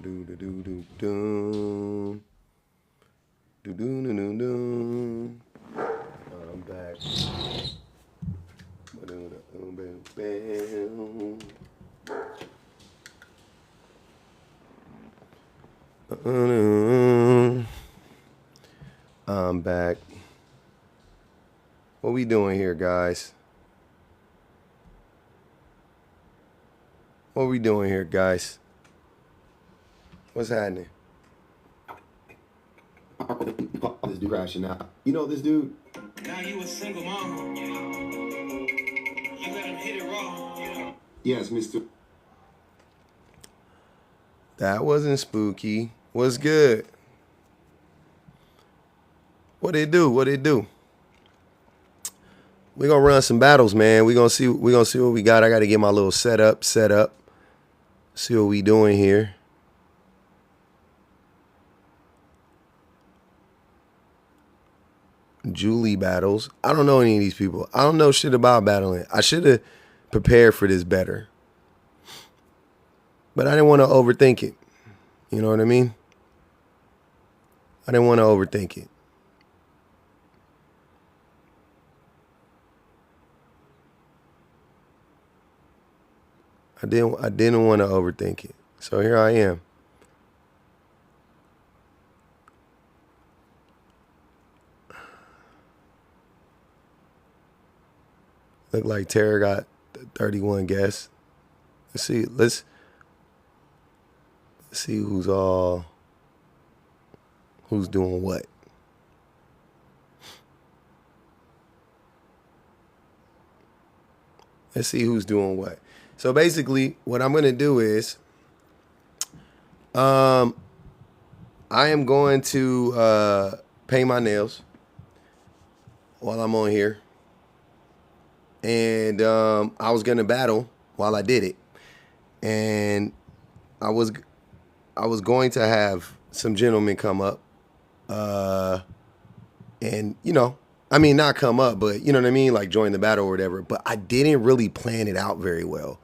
do do do do do do do do do do. I'm back. I'm back. What we doing here, guys? What we doing here, guys? What's happening? This dude crashing out. You know this dude? Now you a single mom. You let him hit it raw. Yes, Mr. That wasn't spooky. What's good? What it do? What it do? We gonna run some battles, man. We gonna see what we got. I gotta get my little setup. See what we doing here. Julie battles. I don't know any of these people. I don't know shit about battling. I should have prepared for this better. But I didn't want to overthink it. You know what I mean? I didn't want to overthink it. I didn't want to overthink it. So here I am. Look like Tara got 31 guests. Let's see who's doing what. Let's see who's doing what. So basically, what I'm going to do is, I am going to paint my nails while I'm on here. And I was going to battle while I did it. And I was going to have some gentlemen come up. And, you know, I mean, not come up, but you know what I mean? Like join the battle or whatever. But I didn't really plan it out very well.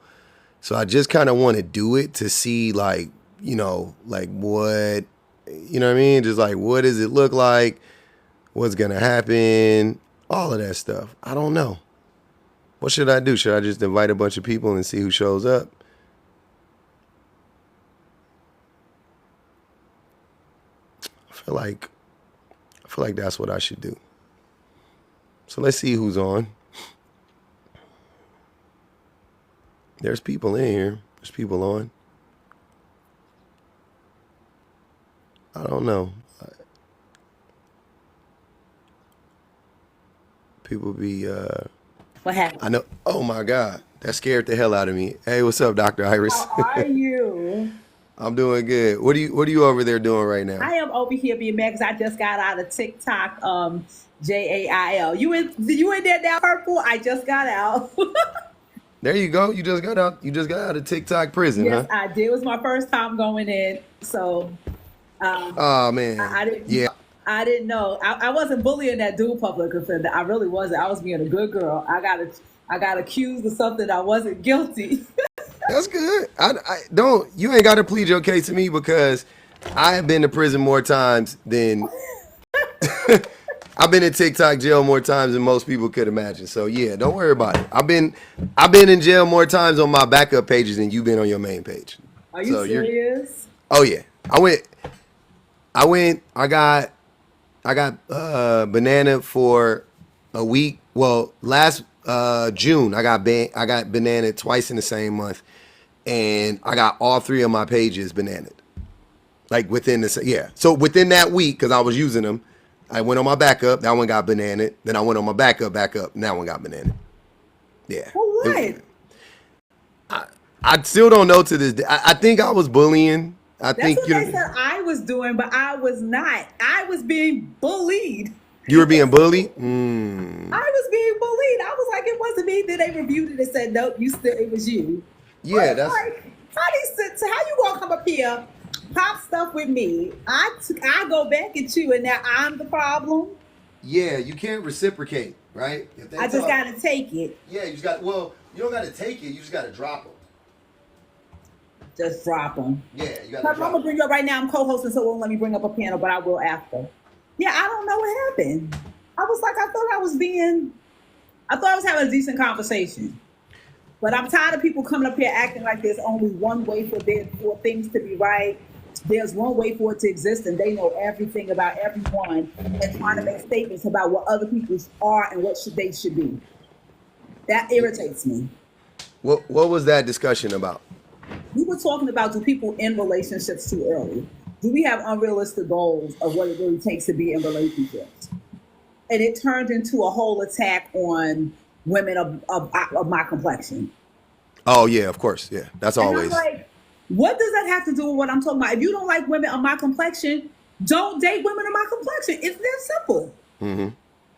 So I just kind of want to do it to see like, you know, like what, you know what I mean? Just like, what does it look like? What's going to happen? All of that stuff. I don't know. What should I do? Should I just invite a bunch of people and see who shows up? I feel like that's what I should do. So let's see who's on. There's people in here. There's people on. I don't know. People be What happened? I know. Oh my God, that scared the hell out of me. Hey, what's up, Dr. Iris? How are you? I'm doing good. What are you over there doing right now? I am over here being mad because I just got out of TikTok. JAIL. You in there now, Purple? I just got out. There you go. You just got out. You just got out of TikTok prison, Yes, huh? I did. It was my first time going in, so Oh man. I didn't. Yeah. I didn't know. I wasn't bullying that dude public defender. I really wasn't. I was being a good girl. I got accused of something I wasn't guilty. That's good. I don't. You ain't got to plead your case to me because I have been to prison more times than I've been in TikTok jail more times than most people could imagine. So yeah, don't worry about it. I've been in jail more times on my backup pages than you've been on your main page. Are you serious? Oh yeah. I got banana for a week. Well, last June I got banana twice in the same month, and I got all three of my pages bananaed. Like within So within that week, because I was using them, I went on my backup. That one got bananaed. Then I went on my backup. And that one got bananaed. Yeah. For what? I still don't know to this day. I think I was bullying. That's what they said I was doing, but I was not. I was being bullied. You were being bullied? I was being bullied. I was like, it wasn't me. Then they reviewed it and said, nope, it was you. Yeah, But that's like, how you gonna come up here, pop stuff with me? I go back at you, and now I'm the problem. yeah. You can't reciprocate, right? If they I just gotta take it. Yeah, you just got. Well, you don't got to take it. You just got to drop them. Just drop them. Yeah, you got to I'm drop. gonna bring you up right now. I'm co-hosting, so it won't let me bring up a panel, but I will after. Yeah, I don't know what happened. I was like, I thought I was having a decent conversation. But I'm tired of people coming up here acting like there's only one way for things to be right. There's one way for it to exist, and they know everything about everyone and trying to make statements about what other people are and what they should be. That irritates me. What was that discussion about? We were talking about, do people end relationships too early? Do we have unrealistic goals of what it really takes to be in relationships? And it turned into a whole attack on women of my complexion. Oh yeah, of course. Yeah, that's And always. I'm like, what does that have to do with what I'm talking about? If you don't like women of my complexion, don't date women of my complexion. It's that simple. Mm-hmm.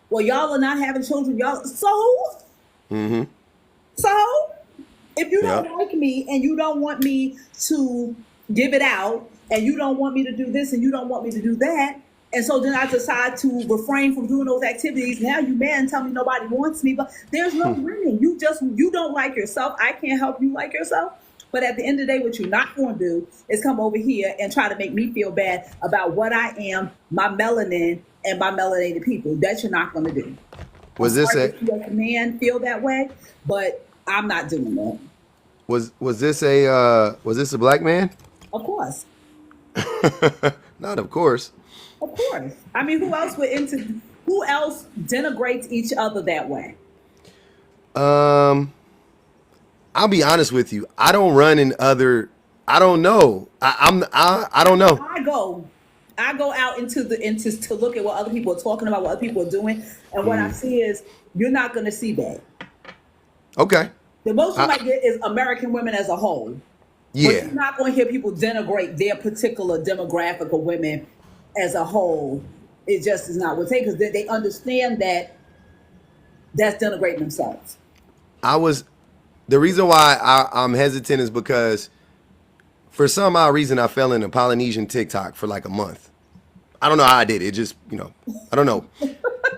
Well, y'all are not having children. Y'all, so? Mm-hmm. So? If you don't Yep. like me and you don't want me to give it out and you don't want me to do this and you don't want me to do that, and so then I decide to refrain from doing those activities, now you mad and tell me nobody wants me, but there's no winning. You don't like yourself. I can't help you like yourself. But at the end of the day, what you're not going to do is come over here and try to make me feel bad about what I am, my melanin, and my melanated people. That you're not going to do. Was this a If you as a man feel that way, but I'm not doing that. was this a black man? Of course. Not of course. Of course. I mean, who else denigrates each other that way? I'll be honest with you. I don't run in other. I don't know. I don't know. I go out into to look at what other people are talking about, what other people are doing, and what I see is you're not going to see that. Okay. The most you might get is American women as a whole. Yeah. But you're not going to hear people denigrate their particular demographic of women as a whole. It just is not what they, because they understand that that's denigrating themselves. The reason why I'm hesitant is because for some odd reason I fell into Polynesian TikTok for like a month. I don't know how I did it. It just, I don't know.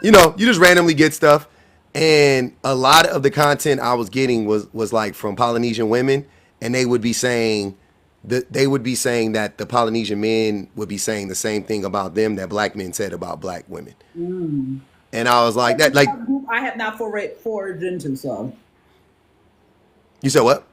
You just randomly get stuff. And a lot of the content I was getting was like from Polynesian women, and they would be saying that the Polynesian men would be saying the same thing about them that black men said about black women. And I was like, that, like, I have not foraged into, so. You said what?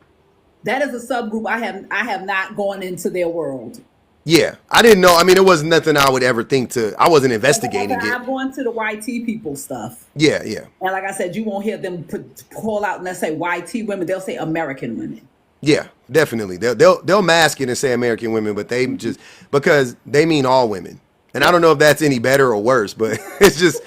That is a subgroup I have not gone into their world. Yeah, I didn't know. I mean, it wasn't nothing I would ever think to. I wasn't investigating it. I've gone to the YT people stuff. Yeah, yeah. And like I said, you won't hear them call out and let's say YT women. They'll say American women. Yeah, definitely. They'll mask it and say American women, but they just because they mean all women. And I don't know if that's any better or worse, but it's just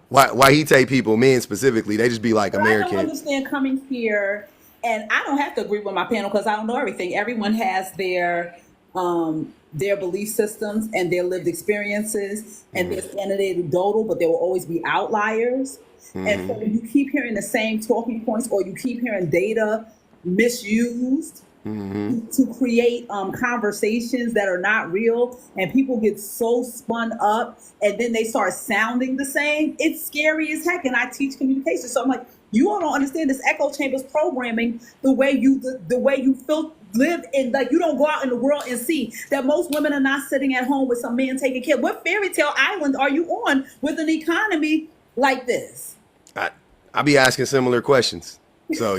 why he take people, men specifically, they just be like American. I don't understand coming here, and I don't have to agree with my panel because I don't know everything. Everyone has their belief systems and their lived experiences, and they're anecdotal, but there will always be outliers. And so when you keep hearing the same talking points, or you keep hearing data misused to create conversations that are not real, and people get so spun up, and then they start sounding the same, it's scary as heck. And I teach communication, so I'm like, you all don't understand this echo chambers programming, the way you live in, like, you don't go out in the world and see that most women are not sitting at home with some man taking care. What fairy tale island are you on with an economy like this? I be asking similar questions. So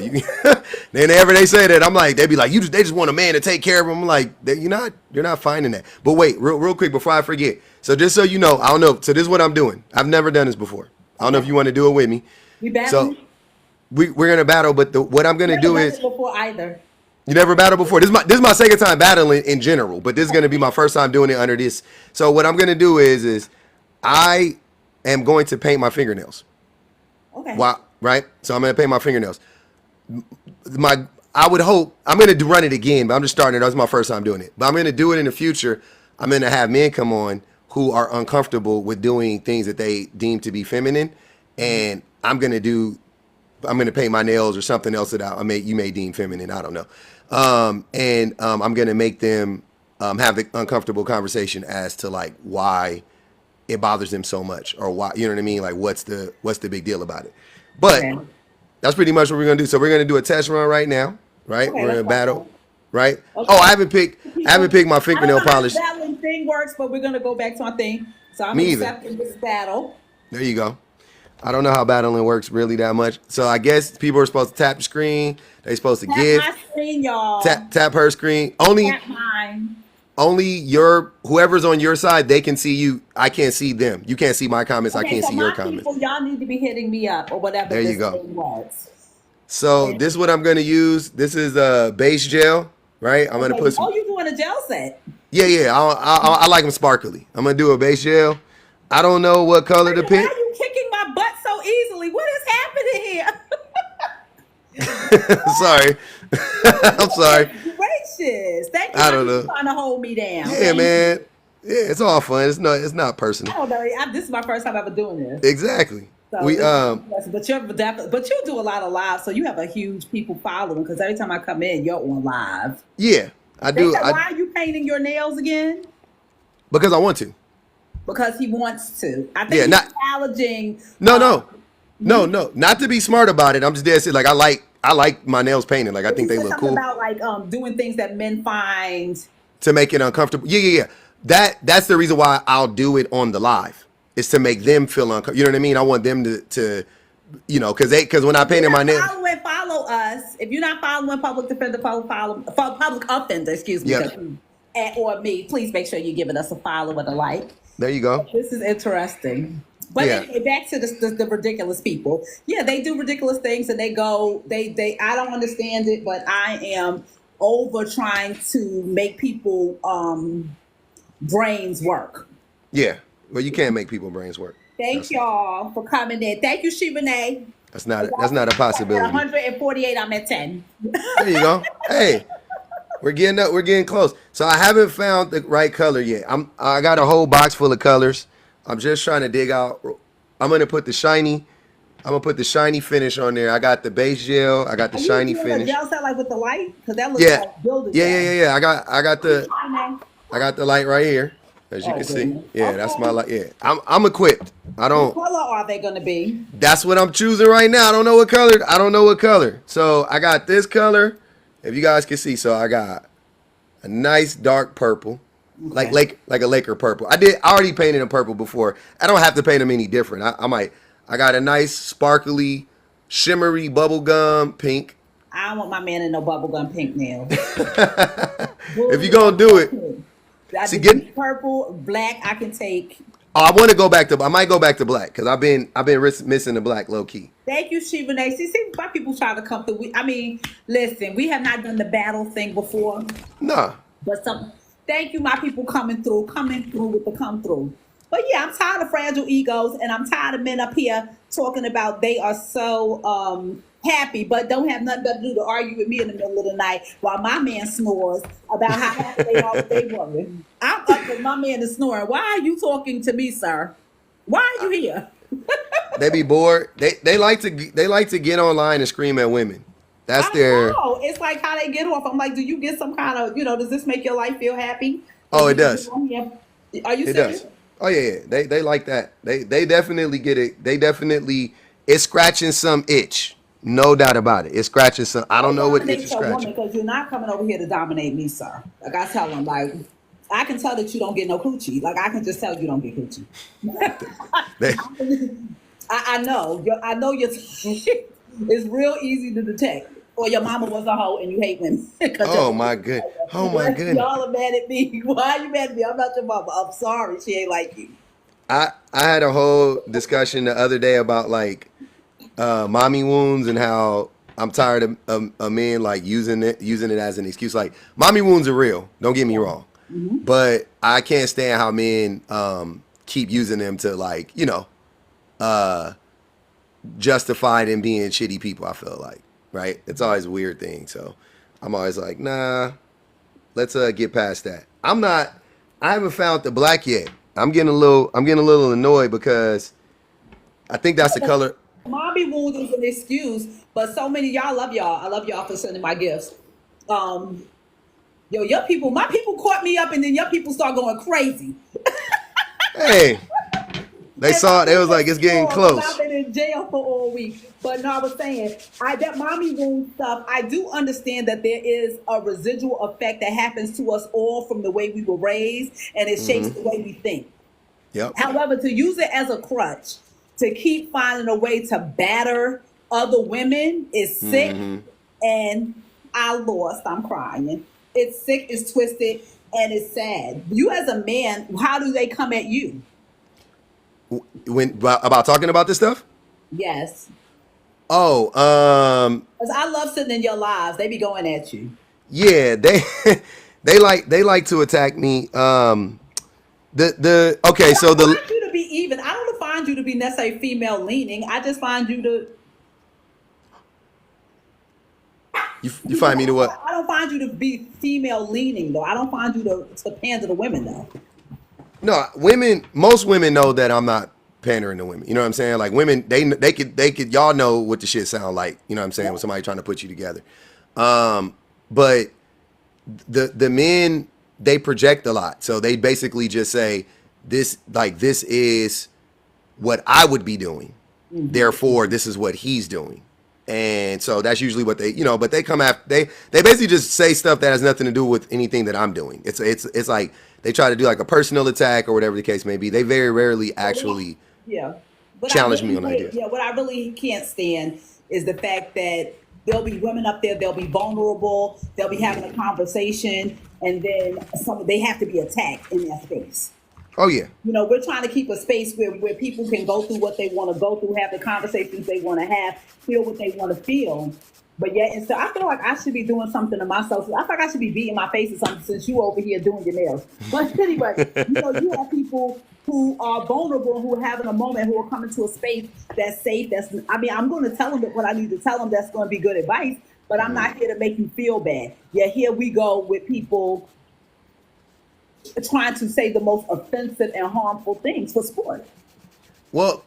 whenever they say that, I'm like, they be like, they just want a man to take care of them. I'm like, you're not finding that. But wait, real quick before I forget. So just so you know, I don't know. So this is what I'm doing. I've never done this before. I don't know if you want to do it with me. We battling? So we're gonna battle, but what I'm gonna do is before either. You never battled before. This is my second time battling in general, but this is gonna be my first time doing it under this. So what I'm gonna do is I am going to paint my fingernails. Okay. Wow, right? So I'm gonna paint my fingernails. I would hope I'm gonna run it again, but I'm just starting it. That's my first time doing it. But I'm gonna do it in the future. I'm gonna have men come on who are uncomfortable with doing things that they deem to be feminine, and I'm gonna paint my nails or something else that you may deem feminine. I don't know. I'm gonna make them have the uncomfortable conversation as to like why it bothers them so much, or why, you know what I mean? Like what's the big deal about it? But that's pretty much what we're gonna do. So we're gonna do a test run right now, right? Okay, We're gonna battle. right? Okay. Oh, I haven't picked my I don't fingernail know how polish. the battling thing works, but we're gonna go back to our thing. So I'm Me either. accepting this battle. There you go. I don't know how battling works really that much. So I guess people are supposed to tap the screen. They're supposed to Tap give my screen, y'all. tap her screen. Only Tap mine. only your whoever's on your side, they can see you. I can't see them. You can't see my comments. I Okay, can't so see your my comments. people, y'all need to be hitting me up or whatever There you this go. thing was. So this is what I'm gonna use. This is base gel, right? I'm gonna Okay. put some. Oh, you doing a gel set? Yeah. I like them sparkly. I'm gonna do a base gel. I don't know what color to Why are pick. you kicking my butt so easily? What is happening here? Sorry. I'm sorry. Gracious. Thank you I for don't know. trying to hold me down. Yeah, Thank man. you. Yeah, it's all fun. It's not personal. I don't know. This is my first time ever doing this. Exactly. So We this is but you're definitely, but you do a lot of live, so you have a huge people following because every time I come in, you're on live. yeah, I They do. said, why are you painting your nails again? Because I want to. Because he wants to. I think Yeah, he's not challenging. no, not to be smart about it. I'm just there to say like I like my nails painted. Like I think You they said look something cool. about like doing things that men find. To make it uncomfortable. Yeah. That's the reason why I'll do it on the live. Is to make them feel uncomfortable. You know what I mean? I want them to because when I painted my nails. Follow us. If you're not following Public Defender, follow Public Offender, excuse me, Yep. or me, please make sure you're giving us a follow and a like. There you go. This is interesting. But Yeah. anyway, back to the ridiculous people. Yeah, they do ridiculous things and they I don't understand it, but I am over trying to make people brains work. Yeah. Well, you can't make people's brains work. Thank y'all for coming in. Thank you, Shivane. That's not a At possibility. 148, I'm at 10. There you go. Hey, we're getting up. We're getting close. So I haven't found the right color yet. I got a whole box full of colors. I'm just trying to dig out. I'm gonna put the shiny. I'm gonna put the shiny finish on there. I got the base gel. I got the shiny finish. Gel set like with the light, because that looks Yeah. like building. Yeah. I got the light right here, as you Oh, can see. goodness. Yeah, that's Okay. my light. Yeah, I'm equipped. What color are they gonna be? That's what I'm choosing right now. I don't know what color. So I got this color, if you guys can see. So I got a nice dark purple, Okay. like a Laker purple. I already painted them purple before. I don't have to paint them any different. I got a nice sparkly, shimmery bubblegum pink. I don't want my man in no bubblegum pink nails. If you're gonna do it, I See, do get- purple, black. I can take. I might go back to black because I've been missing the black low key. Thank you, Shivane. See, why people try to come through. Listen, we have not done the battle thing before, Nah. but thank you, my people coming through with the come through. But yeah, I'm tired of fragile egos, and I'm tired of men up here talking about they are so happy, but don't have nothing to do to argue with me in the middle of the night while my man snores about how happy they are with their woman. I'm up and my man is snoring. Why are you talking to me, sir? Why are you here? They be bored. They like to get online and scream at women. That's I their. know. It's like how they get off. I'm like, do you get some kind of, does this make your life feel happy? Oh, it does. Are you It serious? does. Oh yeah. They like that. They definitely get it. It's scratching some itch. No doubt about it. It's scratching some. I don't know what itch is scratching. Because you're not coming over here to dominate me, sir. Like I tell them, like I can tell that you don't get no coochie. Like I can just tell you don't get coochie. They- I know. I know you're. It's real easy to detect. Or your mama was a hoe and you hate women. oh my good. Oh my goodness. Y'all are mad at me. Why are you mad at me? I'm not your mama. I'm sorry. She ain't like you. I had a whole discussion the other day about like mommy wounds and how I'm tired of men like using it as an excuse. Like mommy wounds are real. Don't get me wrong, but I can't stand how men keep using them to like justify them being shitty people. I feel like right. It's always a weird thing. So I'm always like, nah. Let's get past that. I haven't found the black yet. I'm getting a little annoyed because I think that's the color. Mommy wound is an excuse, but so many y'all love y'all. I love y'all for sending my gifts. Your people, my people caught me up, and then your people start going crazy. Hey, they saw it. They was like, it's getting close. I've been in jail for all week. But no, I was saying, that mommy wound stuff, I do understand that there is a residual effect that happens to us all from the way we were raised, and it shapes the way we think. Yep. However, to use it as a crutch, to keep finding a way to batter other women is sick. And I lost. I'm crying. It's sick, it's twisted, and it's sad. You as a man, how do they come at you? When about talking about this stuff? Yes. Oh, Because I love sitting in your lives. They be going at you. yeah, they they like to attack me. The okay, so I find you to be even. I don't find you to be necessarily female leaning. I just find you to. you find me to what? I don't find you to be female leaning though. I don't find you to pander to women though. No, most women know that I'm not pandering to women. You know what I'm saying? Like women, they could y'all know what the shit sound like. You know what I'm saying? With somebody trying to put you together. But the men, they project a lot. So they basically just say this is what I would be doing. Therefore, this is what he's doing. And so that's usually what they, but they come after, they basically just say stuff that has nothing to do with anything that I'm doing. It's like they try to do like a personal attack or whatever the case may be. They very rarely actually challenge me on ideas. Yeah, what I really can't stand is the fact that there'll be women up there, they'll be vulnerable, they'll be having a conversation, and then they have to be attacked in their space. Oh yeah. We're trying to keep a space where people can go through what they want to go through, have the conversations they want to have, feel what they want to feel. But yet, and so I feel like I should be doing something to myself. I feel like I should be beating my face or something since you over here doing your nails. But anyway, you have people who are vulnerable, who are having a moment, who are coming to a space that's safe. I'm going to tell them what I need to tell them. That's going to be good advice. But I'm not here to make you feel bad. Yet here we go with people trying to say the most offensive and harmful things for sport. Well,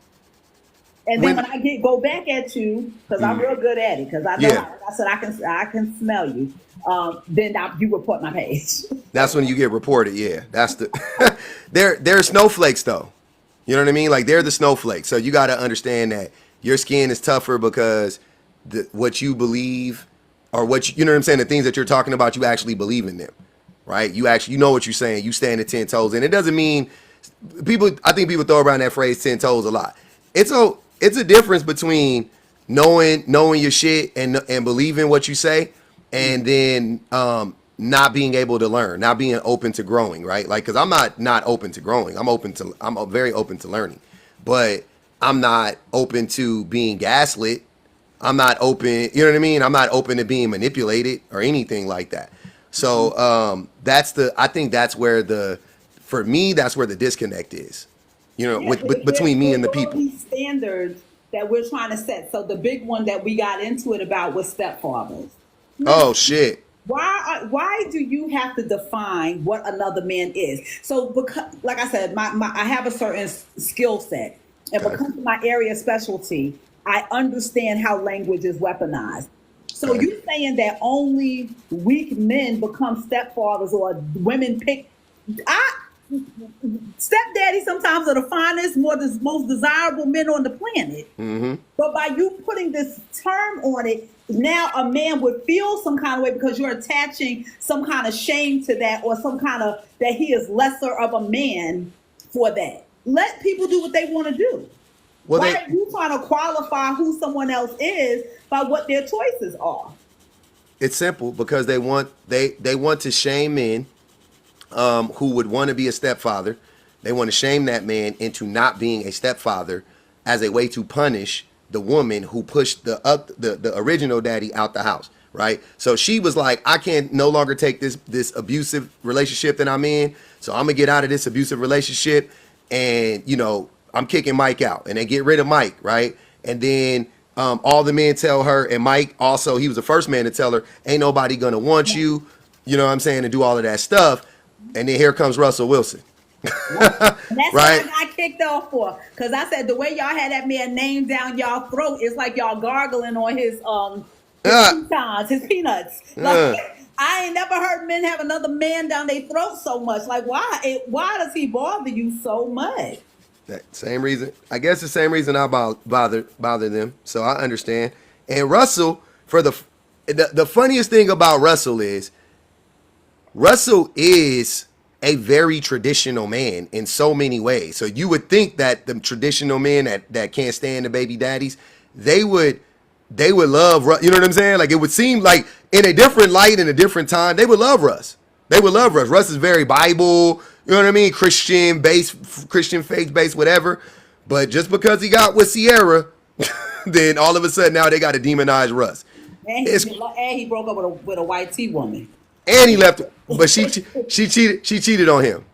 and then when I go back at you, because I'm real good at it, because I know, like I said, I can smell you. Then you report my page. That's when you get reported. Yeah, that's the. They're snowflakes though. You know what I mean? Like they're the snowflakes. So you got to understand that your skin is tougher because what you believe, or you know what I'm saying, the things that you're talking about, you actually believe in them. Right? You know what you're saying. You stand at 10 toes. And it doesn't mean I think people throw around that phrase 10 toes a lot. It's a difference between knowing your shit and believing what you say, and then not being able to learn, not being open to growing, right? Like, cause I'm not open to growing. I'm very open to learning, but I'm not open to being gaslit. I'm not open, you know what I mean? I'm not open to being manipulated or anything like that. So I think that's where for me, that's where the disconnect is, between me and the people. These standards that we're trying to set. So the big one that we got into it about was stepfathers. Oh shit. Why do you have to define what another man is? So because, like I said, I have a certain skill set, and because of my area of specialty, I understand how language is weaponized. So you saying that only weak men become stepfathers, or women pick? Stepdaddy sometimes are the finest, most desirable men on the planet. Mm-hmm. But by you putting this term on it, now a man would feel some kind of way because you're attaching some kind of shame to that, or some kind of that he is lesser of a man for that. Let people do what they want to do. Well, why are you trying to qualify who someone else is by what their choices are? It's simple, because they want to shame men who would want to be a stepfather. They want to shame that man into not being a stepfather as a way to punish the woman who pushed the original daddy out the house, right? So she was like, I can't no longer take this abusive relationship that I'm in, so I'm gonna get out of this abusive relationship, and I'm kicking Mike out, and they get rid of Mike, right? And then all the men tell her, and Mike also, he was the first man to tell her, ain't nobody gonna want you, you know what I'm saying, and do all of that stuff. And then here comes Russell Wilson. That's right? What I got kicked off for. Because I said the way y'all had that man name down y'all throat, it's like y'all gargling on his croutons, his peanuts. Like, I ain't never heard men have another man down their throat so much. Like, why does he bother you so much? That same reason. I guess the same reason I bother them. So I understand. And Russell, for the funniest thing about Russell is a very traditional man in so many ways. So you would think that the traditional men that can't stand the baby daddies, they would love Russ. You know what I'm saying? Like, it would seem like in a different light, in a different time, they would love Russ. They would love Russ. Russ is very Bible, you know what I mean? Christian faith based, whatever. But just because he got with Sierra, then all of a sudden now they got to demonize Russ. And he broke up with a white tea woman. And he left, but she cheated on him.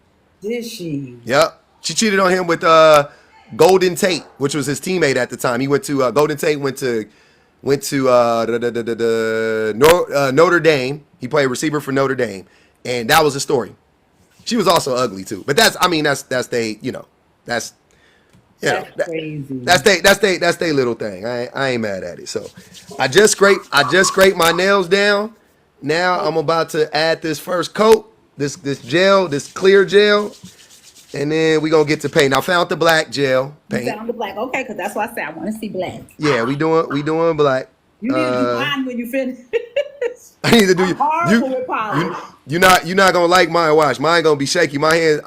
Did she? Yep, she cheated on him with Golden Tate, which was his teammate at the time. He went to Golden Tate went to Notre Dame. He played receiver for Notre Dame, and that was the story. She was also ugly too, but that's crazy. That's they little thing. I ain't mad at it. So I just scraped my nails down. Now I'm about to add this first coat, this gel, this clear gel, and then we gonna get to paint. I found the black gel paint. You found the black, okay? Because that's why I said I want to see black. Yeah, we doing black. You need to do mine when you finish. I need to do you not gonna like mine. Watch, mine gonna be shaky. My hands,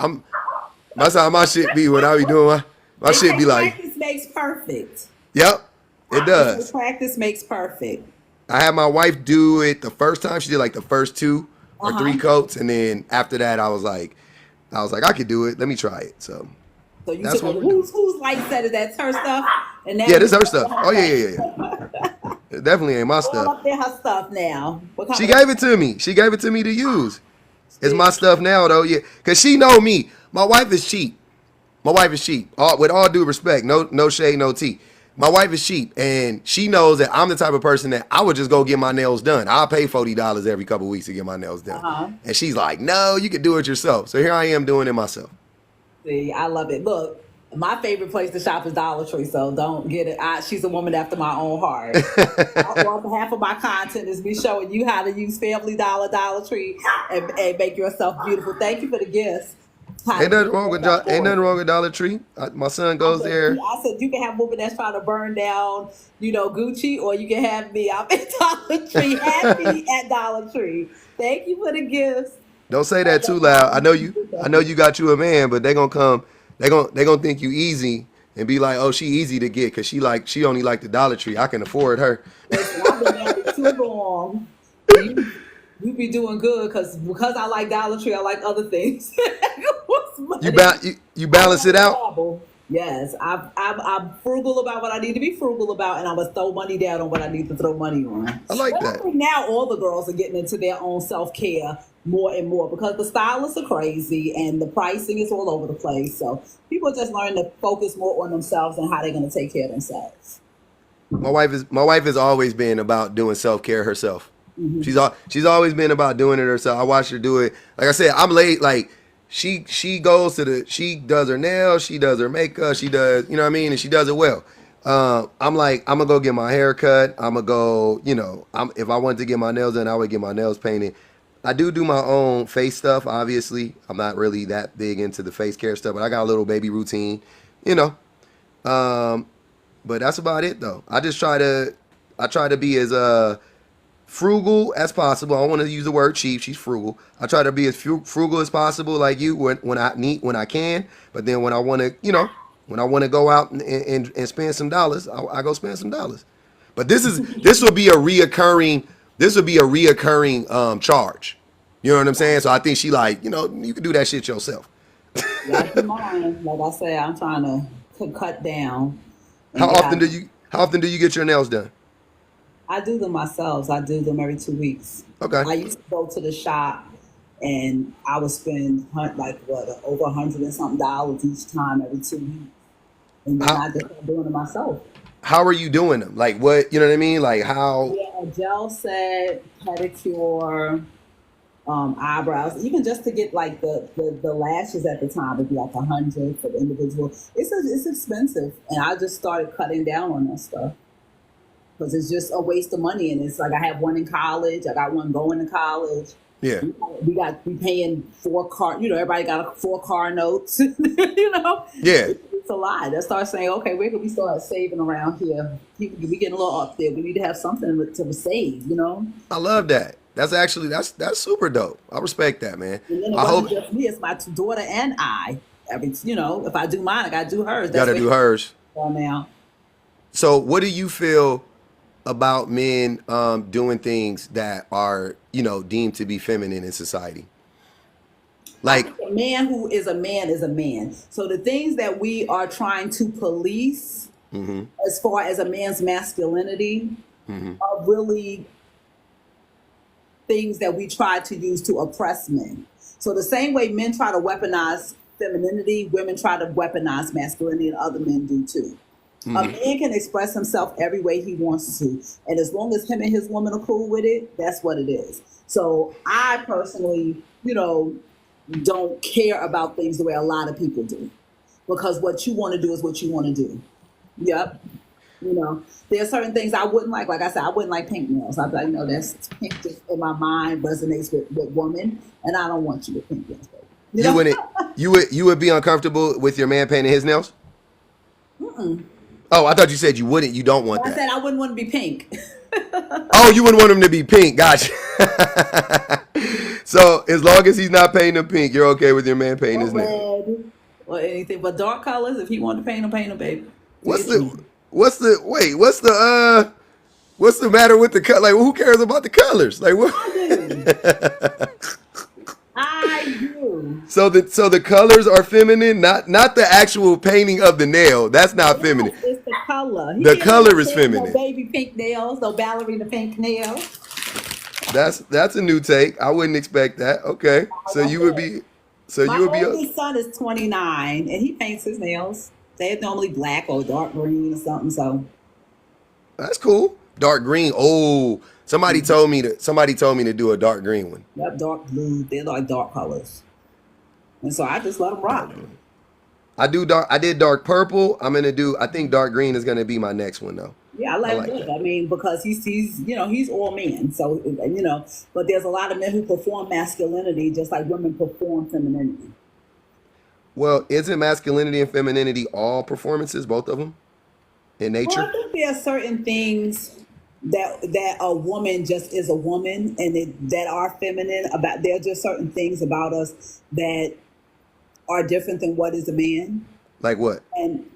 that's how my shit be when I be doing my shit be like. Practice makes perfect. Yep, it does. Practice makes perfect. I had my wife do it the first time. She did like the first 2 or 3 coats, and then after that, I was like, I could do it. Let me try it. So you took whose light set it? That's her stuff. And yeah, this is her stuff. Oh yeah. It definitely ain't my stuff. Up there, her stuff now. She gave it to me. She gave it to me to use. It's my stuff now though. Yeah, cause she know me. My wife is cheap. With all due respect, no shade, no tea. My wife is cheap, and she knows that I'm the type of person that I would just go get my nails done. I'll pay $40 every couple of weeks to get my nails done. And she's like, no, you can do it yourself. So here I am doing it myself. See, I love it. Look, my favorite place to shop is Dollar Tree, so don't get it. She's a woman after my own heart. Half of my content is me showing you how to use Family Dollar, Dollar Tree, and make yourself beautiful. Thank you for the gifts. Ain't nothing wrong with Dollar Tree. My son goes there. I said you can have a woman that's trying to burn down, Gucci, or you can have me. I'm at Dollar Tree. Have me at Dollar Tree. Thank you for the gifts. Don't say that too loud. I know you got you a man, but they gonna come. They gonna think you easy and be like, oh, she easy to get because she only like the Dollar Tree. I can afford her. Listen, I've been married too long. You be doing good because I like Dollar Tree, I like other things. You balance it out. Yes, I'm frugal about what I need to be frugal about, and I'm gonna throw money down on what I need to throw money on. I like that. I think now all the girls are getting into their own self-care more and more because the stylists are crazy and the pricing is all over the place. So people are just learning to focus more on themselves and how they're gonna take care of themselves. My wife has always been about doing self-care herself. Mm-hmm. She's always been about doing it herself. I watched her do it. Like I said, I'm late. Like she does her nails, she does her makeup, she does, you know what I mean, and she does it well. I'm like, I'm gonna go get my hair cut. I'm gonna go, if I wanted to get my nails done, I would get my nails painted. I do my own face stuff. Obviously, I'm not really that big into the face care stuff, but I got a little baby routine, But that's about it though. I try to be as frugal as possible. I don't want to use the word cheap. She's frugal. I try to be as frugal as possible, like you, when I can. But then when I want to, go out and spend some dollars, I go spend some dollars. But this will be a reoccurring charge. You know what I'm saying? So I think she like, you can do that shit yourself. Like mine, like I said, I'm trying to cut down. How often do you get your nails done? I do them myself. I do them every 2 weeks. Okay. I used to go to the shop and I would spend over $100 and something each time every 2 weeks. And then I just started doing it myself. How are you doing them? Like what, you know what I mean? Like how? Yeah, a gel set, pedicure, eyebrows, even just to get like the lashes at the time would be like $100 for the individual. It's expensive. And I just started cutting down on that stuff. Because it's just a waste of money, and it's like I have one in college. I got one going to college. Yeah, we paying 4 car. Everybody got 4 car notes. Yeah. a lie. They start saying, okay, where can we start saving around here? People, we getting a little up there. We need to have something to save, you know? I love that. That's actually that's super dope. I respect that, man. And then it I wasn't hope just me, it's my daughter and I. Every, you know, if I do mine, I got to do hers. you That's gotta what do hers. now. So, what do you feel about men doing things that are, deemed to be feminine in society? I Like, think a man who is a man is a man. So the things that we are trying to police as far as a man's masculinity are really things that we try to use to oppress men. So the same way men try to weaponize femininity, women try to weaponize masculinity, and other men do too. A man can express himself every way he wants to. And as long as him and his woman are cool with it, that's what it is. So I personally, don't care about things the way a lot of people do. Because what you want to do is what you want to do. Yep. There are certain things I wouldn't like. Like I said, I wouldn't like pink nails. I'd be like, that's pink just in my mind resonates with women, and I don't want you with pink nails, baby. you wouldn't, you would be uncomfortable with your man painting his nails? Oh, I thought you said you wouldn't. You don't want I that. said I wouldn't want to be pink. Oh, you wouldn't want him to be pink. Gotcha. So as long as he's not painting him pink, you're okay with your man painting his nails. Red or anything but dark colors. If he wanted to paint them, baby. What's the matter with the color? Like, who cares about the colors? Like, what? I do. So the colors are feminine, not the actual painting of the nail. That's not feminine. It's the color. The color is feminine. No baby pink nails, no ballerina pink nails. That's a new take. I wouldn't expect that. Okay, so you would be. So My you would be. oldest son is 29, and he paints his nails. They're normally black or dark green or something. So That's cool. Dark green. Oh, somebody told me to do a dark green one. yep, dark blue. They're like dark colors, and so I just let them rock. I did dark purple. I think dark green is gonna be my next one though. Yeah, I like that. I mean, because he's all man. So but there's a lot of men who perform masculinity just like women perform femininity. Well, isn't masculinity and femininity all performances, both of them, in Well, nature? I think there are certain things that a woman just is a woman, and that are feminine. There are just certain things about us that are different than what is a man. Like what? And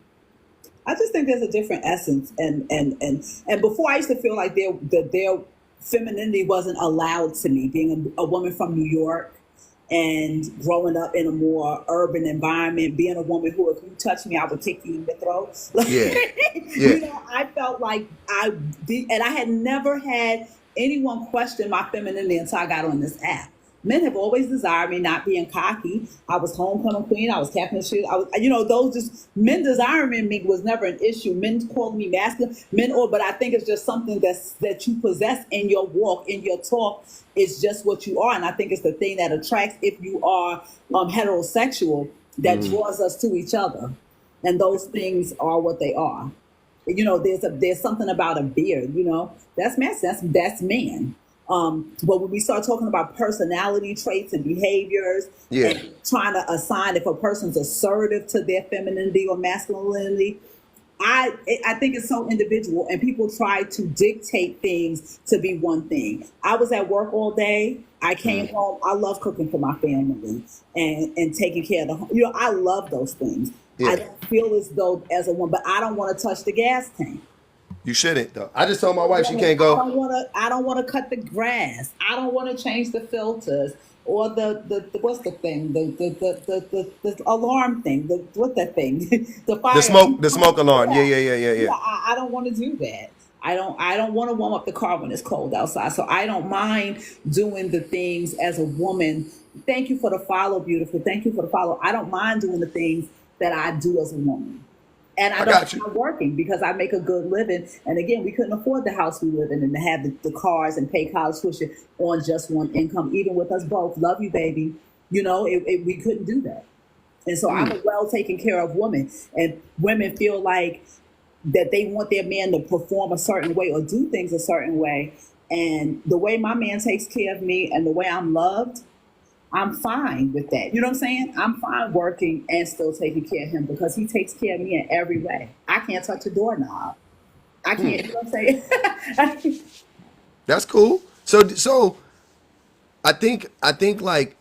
I just think there's a different essence, and before I used to feel like their femininity wasn't allowed to me, being a woman from New York and growing up in a more urban environment, being a woman who, if you touch me, I would kick you in the throat. Yeah. I felt like and I had never had anyone question my femininity until I got on this app. Men have always desired me, not being cocky. I was homecoming queen. I was captain of shit. I was, those just men desiring me was never an issue. Men called me masculine. But I think it's just something that you possess in your walk, in your talk. It's just what you are, and I think it's the thing that attracts, if you are heterosexual, that draws us to each other, and those things are what they are. There's something about a beard. That's masculine. That's man. But when we start talking about personality traits and behaviors, and trying to assign if a person's assertive to their femininity or masculinity, I think it's so individual, and people try to dictate things to be one thing. I was at work all day. I came home. I love cooking for my family and taking care of the home. I love those things. Yeah. I don't feel as though as a woman, but I don't want to touch the gas tank. You shouldn't though. I just told my wife she can't go. I don't want to cut the grass. I don't want to change the filters or the what's the thing? The alarm thing. What's that thing? The fire. The smoke alarm. Yeah. I don't want to do that. I don't want to warm up the car when it's cold outside. So I don't mind doing the things as a woman. Thank you for the follow, beautiful. Thank you for the follow. I don't mind doing the things that I do as a woman. And I don't mind working because I make a good living. And again, we couldn't afford the house we live in and to have the cars and pay college tuition on just one income, even with us both. Love you, baby. We couldn't do that. And so I'm a well taken care of woman. And women feel like that they want their man to perform a certain way or do things a certain way. And the way my man takes care of me and the way I'm loved, I'm fine with that. You know what I'm saying? I'm fine working and still taking care of him because he takes care of me in every way. I can't touch a doorknob. I can't. You know what I'm saying? That's cool. So I think like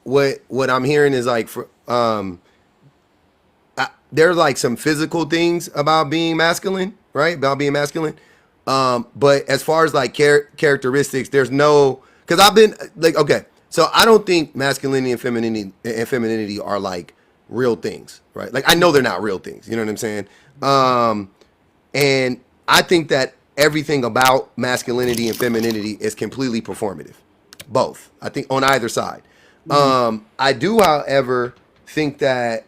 what I'm hearing is like there's like some physical things about being masculine, right? About being masculine. But as far as like characteristics, there's no, because I've been like, okay, so I don't think masculinity and femininity are like real things, right? Like I know they're not real things. You know what I'm saying? And I think that everything about masculinity and femininity is completely performative. Both. I think on either side. I do, however, think that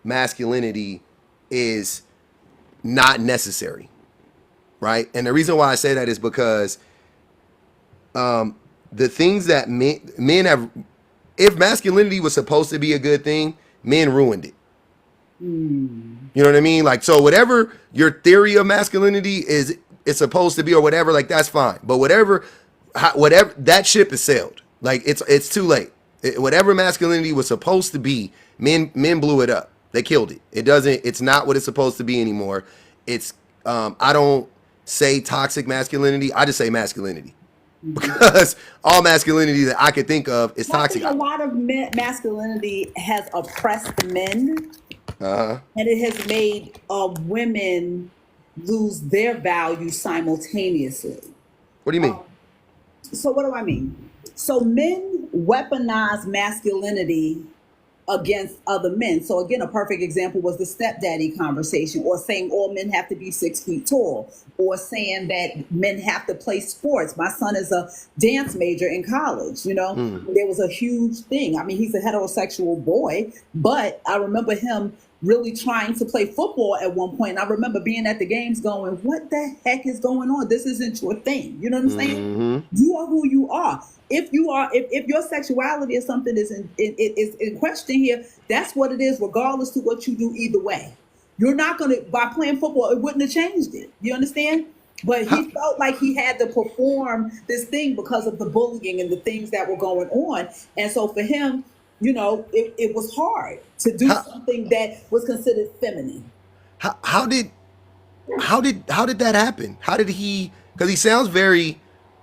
masculinity is not necessary, right? And the reason why I say that is because the things that men have, if masculinity was supposed to be a good thing, men ruined it. You know what I mean? Like, so whatever your theory of masculinity is supposed to be or whatever, like that's fine. But whatever that ship is sailed. Like it's too late. Whatever masculinity was supposed to be, men blew it up. They killed it. It's not what it's supposed to be anymore. It's I don't say toxic masculinity. I just say masculinity. Because all masculinity that I could think of is I toxic. think a lot of masculinity has oppressed men, and it has made women lose their value simultaneously. What do you mean? So what do I mean? So men weaponize masculinity against other men. So again, a perfect example was the stepdaddy conversation, or saying all men have to be 6 feet tall, or saying that men have to play sports. My son is a dance major in college. There was a huge thing. I mean, he's a heterosexual boy, but I remember him really trying to play football at one point. And I remember being at the games going, what the heck is going on? This isn't your thing. You know what I'm saying? You are who you are. If your sexuality is something is in question here, that's what it is, regardless to what you do either way. You're not gonna, by playing football, it wouldn't have changed it. You understand? But he felt like he had to perform this thing because of the bullying and the things that were going on. And so for him, it was hard to do something that was considered feminine. How did that happen? How did he? Because he sounds very,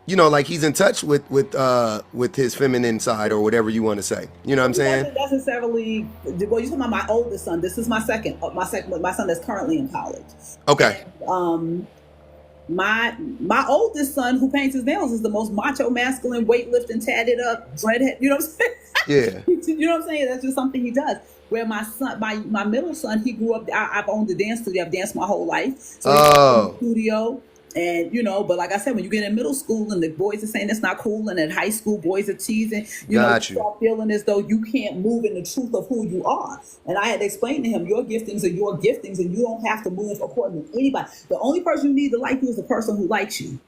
like he's in touch with his feminine side or whatever you want to say. You know what I'm saying? Doesn't necessarily. Well, you're talking about my oldest son. This is my second. My son that's currently in college. Okay. And, my oldest son, who paints his nails, is the most macho, masculine, weightlifting, tatted up, dreadhead. You know what I'm saying? Yeah. You know what I'm saying? That's just something he does. Where my son, my middle son, he grew up. I've owned a dance studio. I've danced my whole life. So he grew up in the studio. And, but like I said, when you get in middle school and the boys are saying it's not cool, and in high school boys are teasing, you start feeling as though you can't move in the truth of who you are. And I had to explain to him, your giftings are your giftings, and you don't have to move according to anybody. The only person you need to like you is the person who likes you.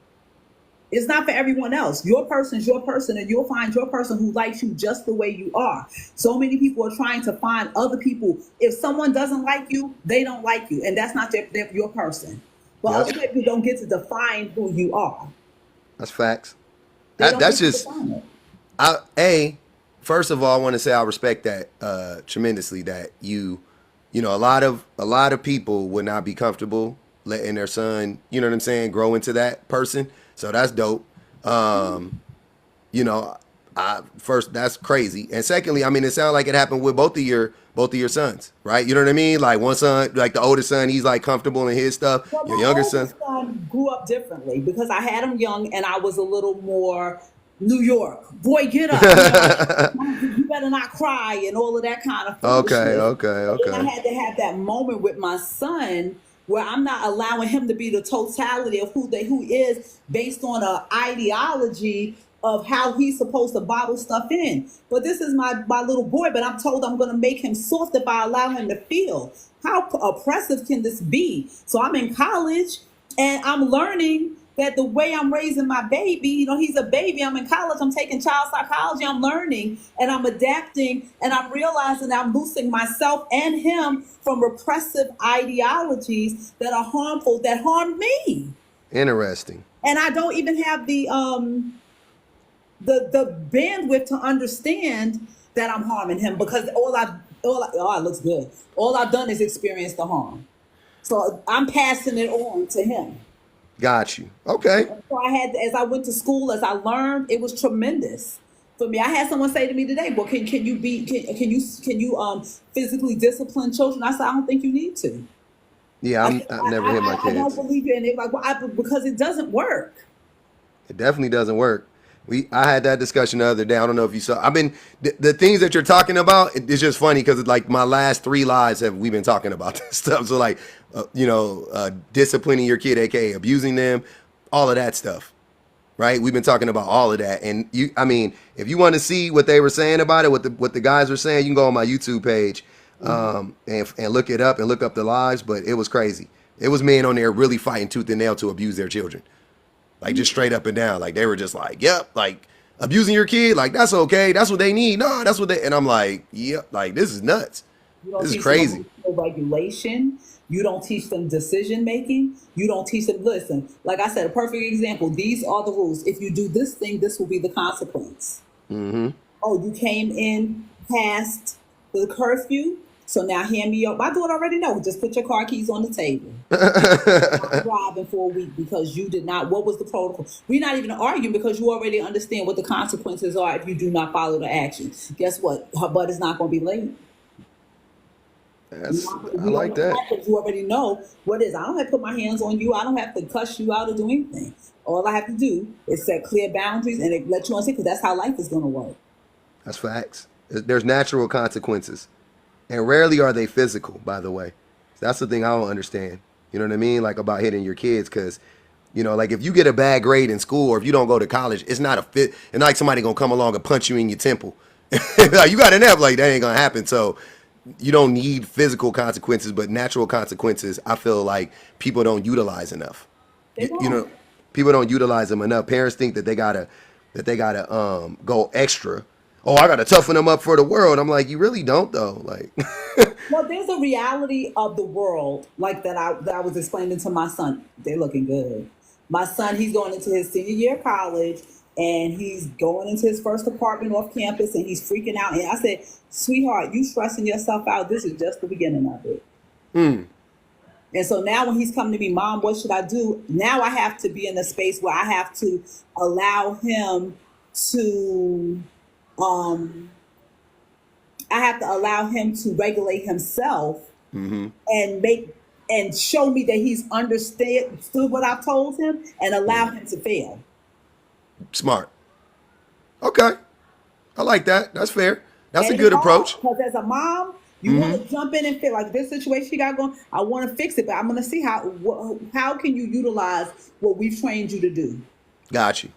It's not for everyone else. Your person is your person, and you'll find your person who likes you just the way you are. So many people are trying to find other people. If someone doesn't like you, they don't like you, and that's not your person. But other people don't get to define who you are. That's facts. That's just. First of all, I want to say I respect that tremendously. That a lot of people would not be comfortable letting their son, you know what I'm saying, grow into that person. So that's dope. First, that's crazy. And secondly, I mean, it sounds like it happened with both of your sons, right? You know what I mean? Like one son, like the oldest son, he's like comfortable in his stuff. Well, your younger son grew up differently because I had him young and I was a little more New York. Boy, get up. You better not cry and all of that kind of foolishness. Okay. And I had to have that moment with my son where I'm not allowing him to be the totality of who he is based on an ideology of how he's supposed to bottle stuff in. But this is my little boy, but I'm told I'm going to make him soft if I allow him to feel. How oppressive can this be? So I'm in college and I'm learning that the way I'm raising my baby, he's a baby, I'm in college, I'm taking child psychology, I'm learning and I'm adapting and I'm realizing that I'm losing myself and him from repressive ideologies that are harmful, that harm me. Interesting. And I don't even have the the bandwidth to understand that I'm harming him, because oh, it looks good. All I've done is experience the harm. So I'm passing it on to him. Got you. Okay. So I had, as I went to school, as I learned, it was tremendous for me. I had someone say to me today, "Well, can you physically discipline children?" I said, "I don't think you need to. Yeah, I've never hit my I don't kids. believe you." And they're like, "Well, because it doesn't work." It definitely doesn't work. I had that discussion the other day. I don't know if you saw. I've been the things that you're talking about. It's just funny because it's like my last 3 lives have we been talking about this stuff. So like, disciplining your kid, aka abusing them, all of that stuff, right? We've been talking about all of that. And I mean, if you want to see what they were saying about it, what the guys were saying, you can go on my YouTube page, and look it up and look up the lives. But it was crazy. It was men on there really fighting tooth and nail to abuse their children. Like just straight up and down. Like they were just like, yep, like abusing your kid, like that's okay. That's what they need. No, that's what they, and I'm like, yep, like this is nuts. You don't This is teach them crazy. emotional regulation. You don't teach them decision making. You don't teach them, listen, like I said, a perfect example. These are the rules. If you do this thing, this will be the consequence. Oh, you came in past the curfew. So now hand me your, my daughter already know. Just put your car keys on the table. I'm driving for a week because you did not. What was the protocol? We're not even arguing because you already understand what the consequences are if you do not follow the action. Guess what? Her butt is not going to be late. I like that. You already know what it is. I don't have to put my hands on you. I don't have to cuss you out or do anything. All I have to do is set clear boundaries and let you understand, because that's how life is going to work. That's facts. There's natural consequences, and rarely are they physical. By the way, that's the thing I don't understand. You know what I mean? Like about hitting your kids, because like if you get a bad grade in school or if you don't go to college, it's not a fit. And like somebody gonna come along and punch you in your temple. Like you got an F, like that ain't gonna happen. So you don't need physical consequences, but natural consequences, I feel like people don't utilize enough. They don't. People don't utilize them enough. Parents think that they gotta go extra. Oh, I gotta toughen them up for the world. I'm like, you really don't though. Like, Well, there's a reality of the world like that I was explaining to my son. They're looking good. My son, he's going into his senior year of college, and he's going into his first apartment off campus, and he's freaking out. And I said, "Sweetheart, you stressing yourself out. This is just the beginning of it." And so now when he's coming to me, "Mom, what should I do?" Now I have to be in a space where I have to allow him to um I have to allow him to regulate himself and show me that he's understood what I've told him, and allow him to fail. smart. Okay, I like that. That's fair. That's And a it's good hard approach. because as a mom, you want to jump in and feel like this situation she got going. I want to fix it, but I'm going to see how can you utilize what we've trained you to do. Got you.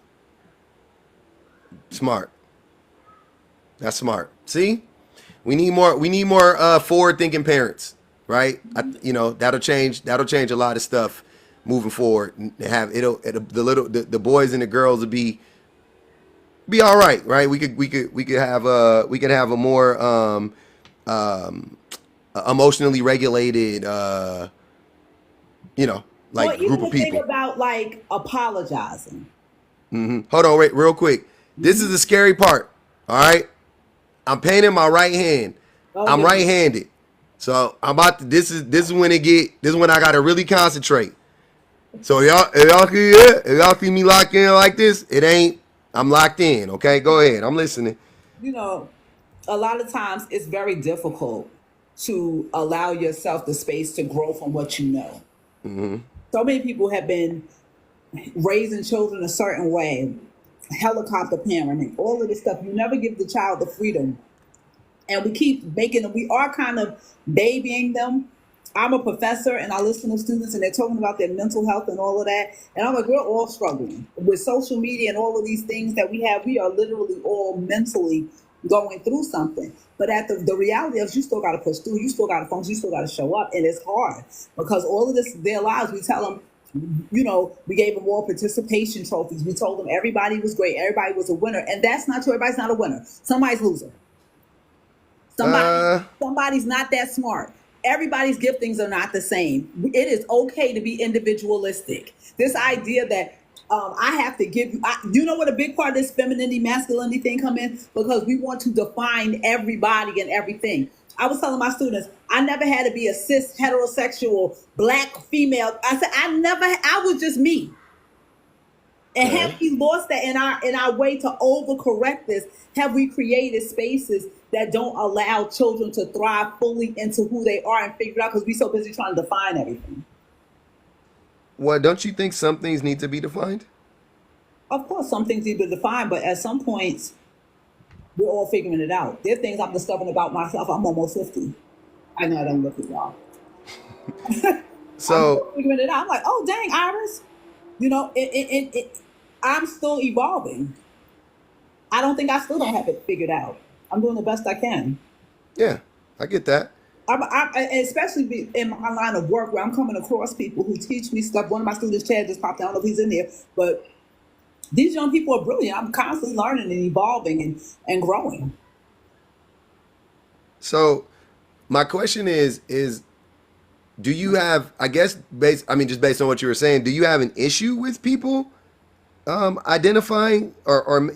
Smart. That's smart. See, we need more. We need more forward-thinking parents, right? That'll change. That'll change a lot of stuff moving forward. The boys and the girls will be all right, right? We could have a more emotionally regulated, Well, like even group the of thing people. about like apologizing. Hold on, wait, real quick. This is the scary part. All right, I'm painting my right hand. I'm Okay. right-handed, so I'm about to. This is when This is when I gotta really concentrate. So if y'all see me locked in like this, it ain't. I'm locked in. Okay, go ahead. I'm listening. You know, a lot of times it's very difficult to allow yourself the space to grow from what you know. So many people have been raising children a certain way, helicopter parenting, all of this stuff. You never give the child the freedom. And we keep making them, we are kind of babying them. I'm a professor and I listen to students and they're talking about their mental health and all of that. And I'm like, we're all struggling with social media and all of these things that we have. We are literally all mentally going through something. But at the reality is you still got to push through. You still got to function. You still got to show up. And it's hard because all of this, their lives, we tell them, we gave them all participation trophies. We told them everybody was great. Everybody was a winner. And that's not true. Everybody's not a winner. Somebody's loser. Somebody's not that smart. Everybody's giftings are not the same. It is okay to be individualistic. This idea that I have to give you. You know what a big part of this femininity, masculinity thing come in, because we want to define everybody and everything. I was telling my students, I never had to be a cis heterosexual black female. I said I never. I was just me. And have Okay. we lost that in our way to overcorrect this? Have we created spaces that don't allow children to thrive fully into who they are and figure it out because we're so busy trying to define everything? Well, don't you think some things need to be defined? Of course, some things need to be defined, but at some points, we're all figuring it out. There are things I'm discovering about myself. I'm almost 50. I know I don't look at y'all. I'm So, still figuring it out. I'm like, oh, dang, Iris. You know, I'm still evolving. I don't think I still don't have it figured out. I'm doing the best I can. yeah, I get that. Especially in my line of work where I'm coming across people who teach me stuff. One of my students, Chad, just popped in. I don't know if he's in there, but these young people are brilliant. I'm constantly learning and evolving and growing. So, my question is do you have, I guess just based on what you were saying, do you have an issue with people identifying or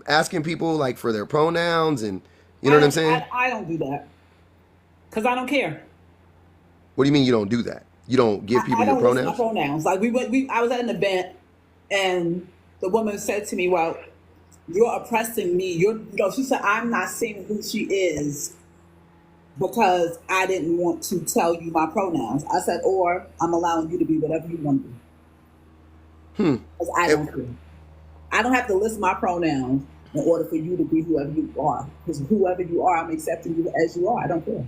asking people like for their pronouns and you know what I'm saying? I don't do that because I don't care. What do you mean you don't do that? You don't give people I your don't listen to pronouns? pronouns. Like I was at an event and the woman said to me, "Well, you're oppressing me." She said, "I'm not seeing who she is because I didn't want to tell you my pronouns." I said, "Or I'm allowing you to be whatever you want to be because I It- don't care. I don't have to list my pronouns in order for you to be whoever you are. Because whoever you are, I'm accepting you as you are. I don't care.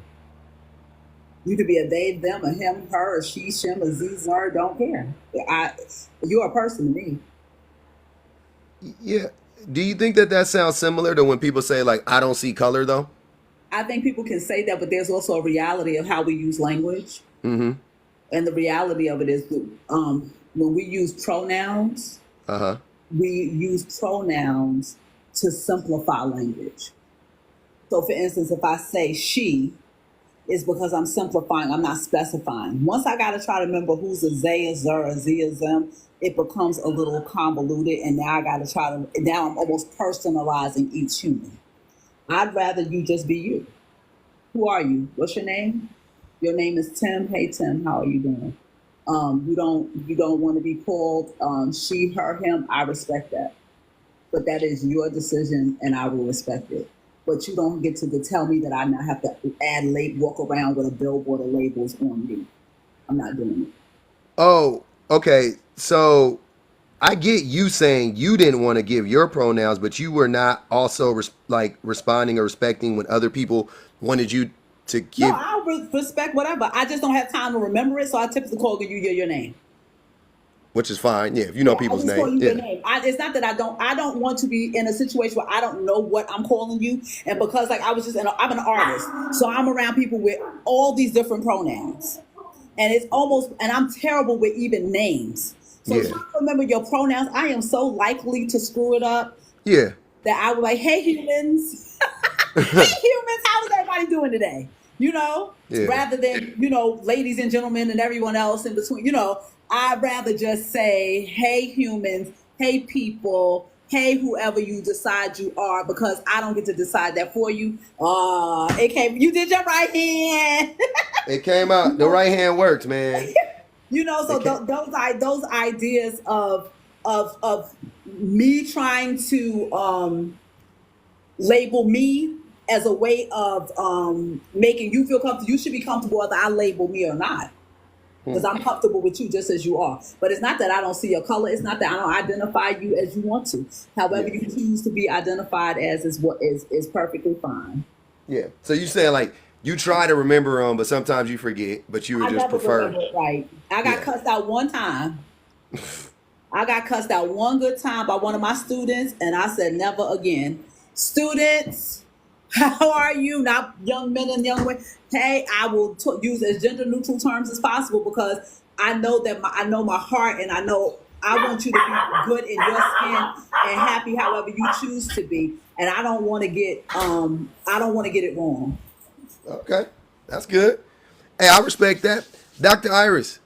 You could be a they, them, a him, her, a she, shim, a z, zer. Don't care. You're a person to me. yeah. Do you think that sounds similar to when people say like I don't see color though? I think people can say that, but there's also a reality of how we use language. Mm-hmm. And the reality of it is that when we use pronouns, Uh-huh. we use pronouns to simplify language. So, for instance, if I say she, it's because I'm simplifying, I'm not specifying. Once I got to try to remember who's a they, a zer, a z, a them, it becomes a little convoluted. And now I got to now I'm almost personalizing each human. I'd rather you just be you. Who are you? What's your name? Your name is Tim. Hey Tim, how are you doing? You don't want to be called she, her, him. I respect that, but that is your decision, and I will respect it. But you don't get to tell me that I now have to walk around with a billboard of labels on me. I'm not doing it. Oh, okay. So I get you saying you didn't want to give your pronouns, but you were not also responding or respecting when other people wanted you to No, give, I respect whatever. I just don't have time to remember it, so I typically call you your name. which is fine. Yeah, if you know Yeah, I people's just call name. you your Yeah. name. It's not that I don't. I don't want to be in a situation where I don't know what I'm calling you, and because like I was just, I'm an artist, so I'm around people with all these different pronouns, and it's almost, and I'm terrible with even names. So Yeah. trying to remember your pronouns, I am so likely to screw it up Yeah. that I would like, hey humans, hey humans, how is everybody doing today? Yeah. Rather than, ladies and gentlemen and everyone else in between, I'd rather just say, hey humans, hey people, hey whoever you decide you are, because I don't get to decide that for you. You did your right hand. It came out. The right hand works, man. So It came. those ideas of me trying to label me as a way of making you feel comfortable. You should be comfortable whether I label me or not, because I'm comfortable with you just as you are. But it's not that I don't see your color. It's not that I don't identify you as you want to. However Yeah. you choose to be identified as is what is perfectly fine. Yeah. So you saying like you try to remember them, but sometimes you forget. But you would I just never prefer. remember it right. I got Yeah. cussed out one time. I got cussed out one good time by one of my students, and I said never again. Students, how are you? Not young men and young women. Hey, I will use as gender neutral terms as possible, because I know that I know my heart, and I know I want you to be good in your skin and happy however you choose to be. And I don't want to get it wrong. Okay. That's good. Hey, I respect that, Dr. Iris.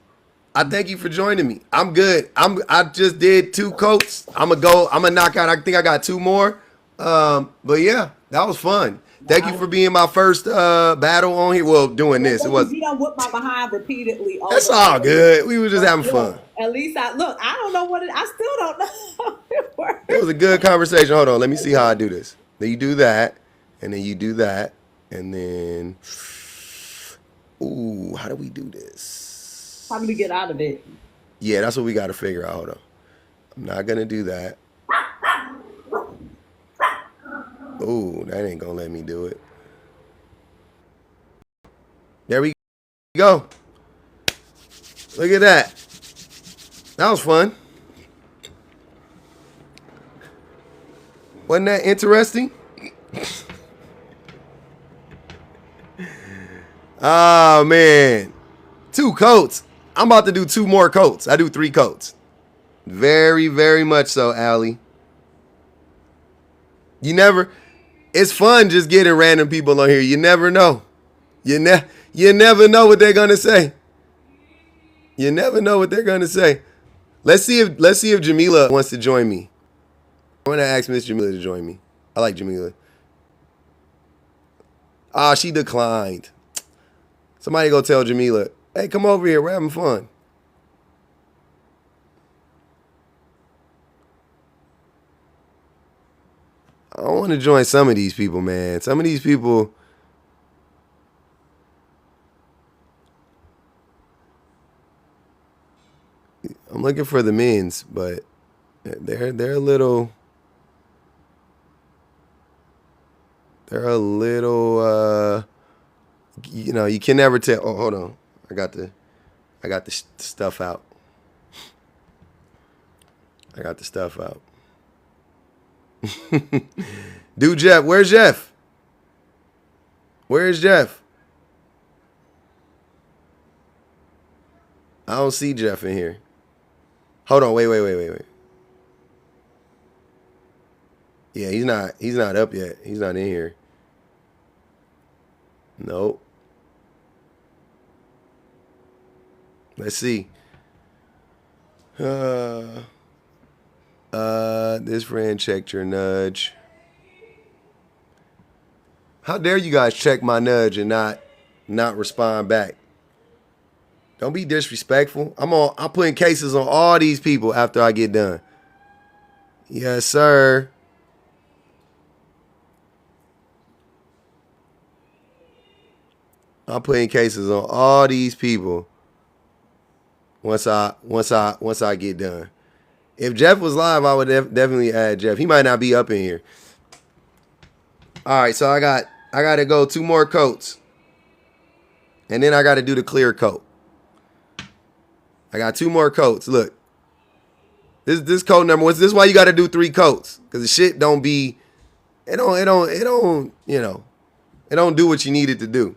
I thank you for joining me. I'm good. I just did 2 coats. I'm gonna knock out. I think I got 2 more. But yeah, that was fun. Thank you for being my first battle on here. Well, doing this. It was You don't whip my behind repeatedly That's over and all over again. good. We were just But having fun. look, at least I look. I don't know what it. I still don't know how it It was works. a good conversation. Hold on, let me see how I do this. Then you do that, and then you do that, and then ooh, how do we do this? How do we get out of it? Yeah, that's what we got to figure out. Hold on. I'm not gonna do that. Ooh, that ain't gonna let me do it. There we go. Look at that. That was fun. Wasn't that interesting? Oh man. 2 coats. I'm about to do 2 more coats. I do 3 coats. Very, very much so, Allie. It's fun just getting random people on here. You never know. You never know what they're gonna say. You never know what they're gonna say. Let's see if Jamila wants to join me. I'm gonna ask Miss Jamila to join me. I like Jamila. Ah, she declined. Somebody go tell Jamila, hey, come over here. We're having fun. I want to join some of these people, man. Some of these people. I'm looking for the men's, but they're a little. They're a little. You can never tell. Oh, hold on. I got the stuff out. I got the stuff out. Dude, Jeff. Where's Jeff? Where's Jeff? I don't see Jeff in here. Hold on. Wait. Yeah, he's not up yet. He's not in here. Nope. Let's see. This friend checked your nudge. How dare you guys check my nudge and not respond back? Don't be disrespectful. I'm putting cases on all these people after I get done. Yes, sir. I'm putting cases on all these people once I get done. If Jeff was live, I would definitely add Jeff. He might not be up in here. All right, so I got to go 2 more coats. And then I got to do the clear coat. I got 2 more coats. Look. This coat number. This is why you got to do 3 coats, cuz the shit don't be it don't it don't do what you need it to do.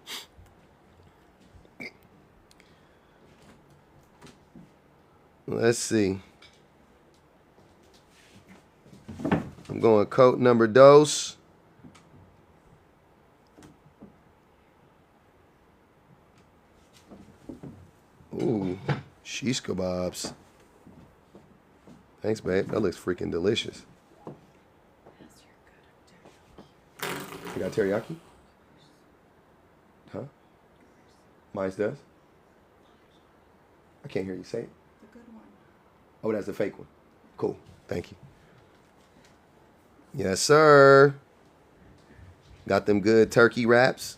Let's see. I'm going coat number dos. Ooh, shish kebabs. Thanks, babe. That looks freaking delicious. You got teriyaki? Huh? Mine does? I can't hear you say it. The good one. Oh, that's the fake one. Cool. Thank you. Yes, sir. Got them good turkey wraps.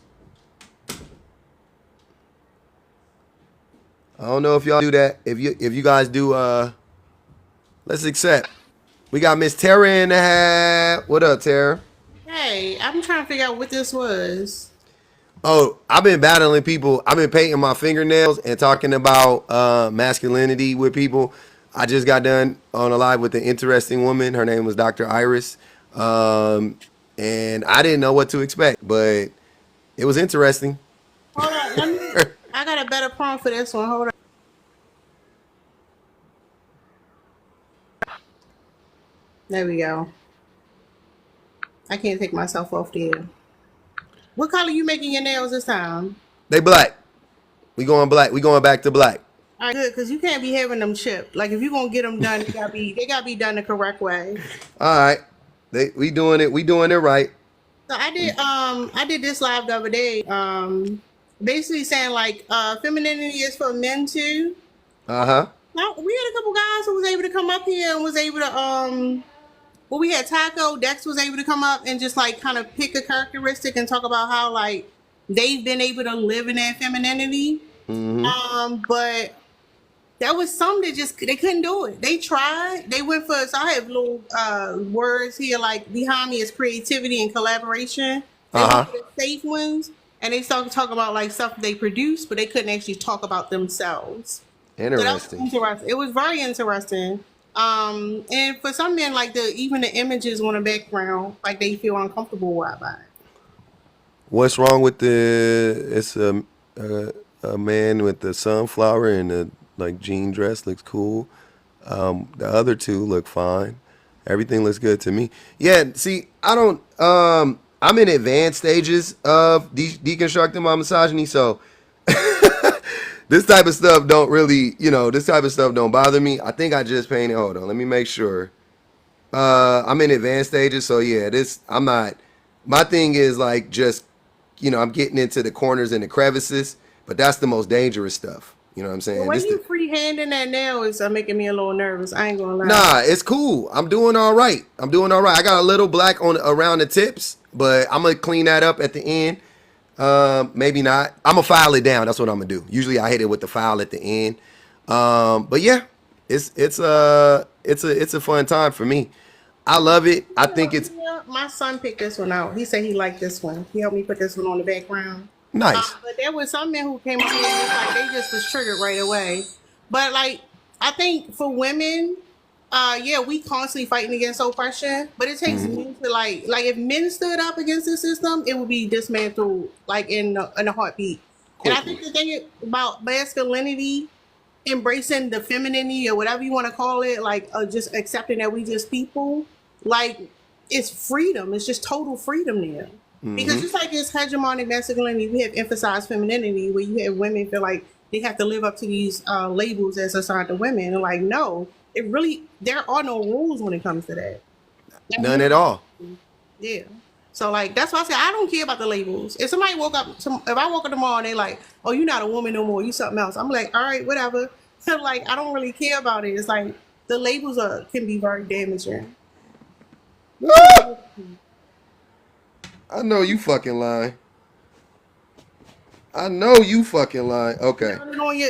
I don't know if y'all do that. If you guys do, let's accept. We got Miss Tara in the hat. What up, Tara? Hey, I'm trying to figure out what this was. Oh, I've been battling people. I've been painting my fingernails and talking about masculinity with people. I just got done on a live with an interesting woman. Her name was Dr. Iris. And I didn't know what to expect, but it was interesting. Hold on, I got a better prompt for this one. Hold on. There we go. I can't take myself off there. What color you making your nails this time? They black. We going black. We going back to black. All right, good, because you can't be having them chipped. Like if you're gonna get them done, they gotta be done the correct way. All right, we doing it. We doing it right. So I did this live the other day, basically saying like femininity is for men too. Uh huh. Now, we had a couple guys who was able to come up here and was able to well, we had Taco. Dex was able to come up and just like kind of pick a characteristic and talk about how like they've been able to live in their femininity. But there was some that just they couldn't do it. They tried. They went for. So I have little words here like behind me is creativity and collaboration. They Uh went for the safe ones, and they started to talk about like stuff they produce, but they couldn't actually talk about themselves. huh. So that was Interesting. interesting. It was very interesting. And for some men, like even the images on the background, like they feel uncomfortable by it. What's wrong with the? It's a man with the sunflower and the like jean dress looks cool. The other two look fine. Everything looks good to me. Yeah. See, I don't. I'm in advanced stages of deconstructing my misogyny, so this type of stuff don't really, this type of stuff don't bother me. I think I just painted. Hold on, let me make sure. I'm in advanced stages, so yeah, I'm not. My thing is like just, I'm getting into the corners and the crevices, but that's the most dangerous stuff. You know what I'm The saying? way you freehanding that nail is making me a little nervous. I ain't gonna lie. Nah, it's cool. I'm doing all right. I got a little black on around the tips, but I'm gonna clean that up at the end. Maybe not. I'm gonna file it down. That's what I'm gonna do. Usually I hit it with the file at the end. But yeah, it's a fun time for me. I love it. I think it's Yeah, my son picked this one out. He said he liked this one. He helped me put this one on the background. nice. But there was some men who came up here and just, like they just was triggered right away. But like I think for women, yeah, we constantly fighting against oppression, but it takes men to like if men stood up against the system, it would be dismantled like in a heartbeat. And I Quickly. think the thing about masculinity, embracing the femininity or whatever you want to call it, like just accepting that we just people, like it's freedom. It's just total freedom there. Because just like it's hegemonic masculinity, we have emphasized femininity, where you have women feel like they have to live up to these labels as assigned to women. And like, no, there are no rules when it comes to that. None at all. Yeah. So like that's why I say I don't care about the labels. If somebody if I woke up tomorrow and they like, oh, you're not a woman no more, you something else. I'm like, all right, whatever. Like I don't really care about it. It's like the labels can be very damaging. I know you fucking lying. I know you fucking lying. Okay.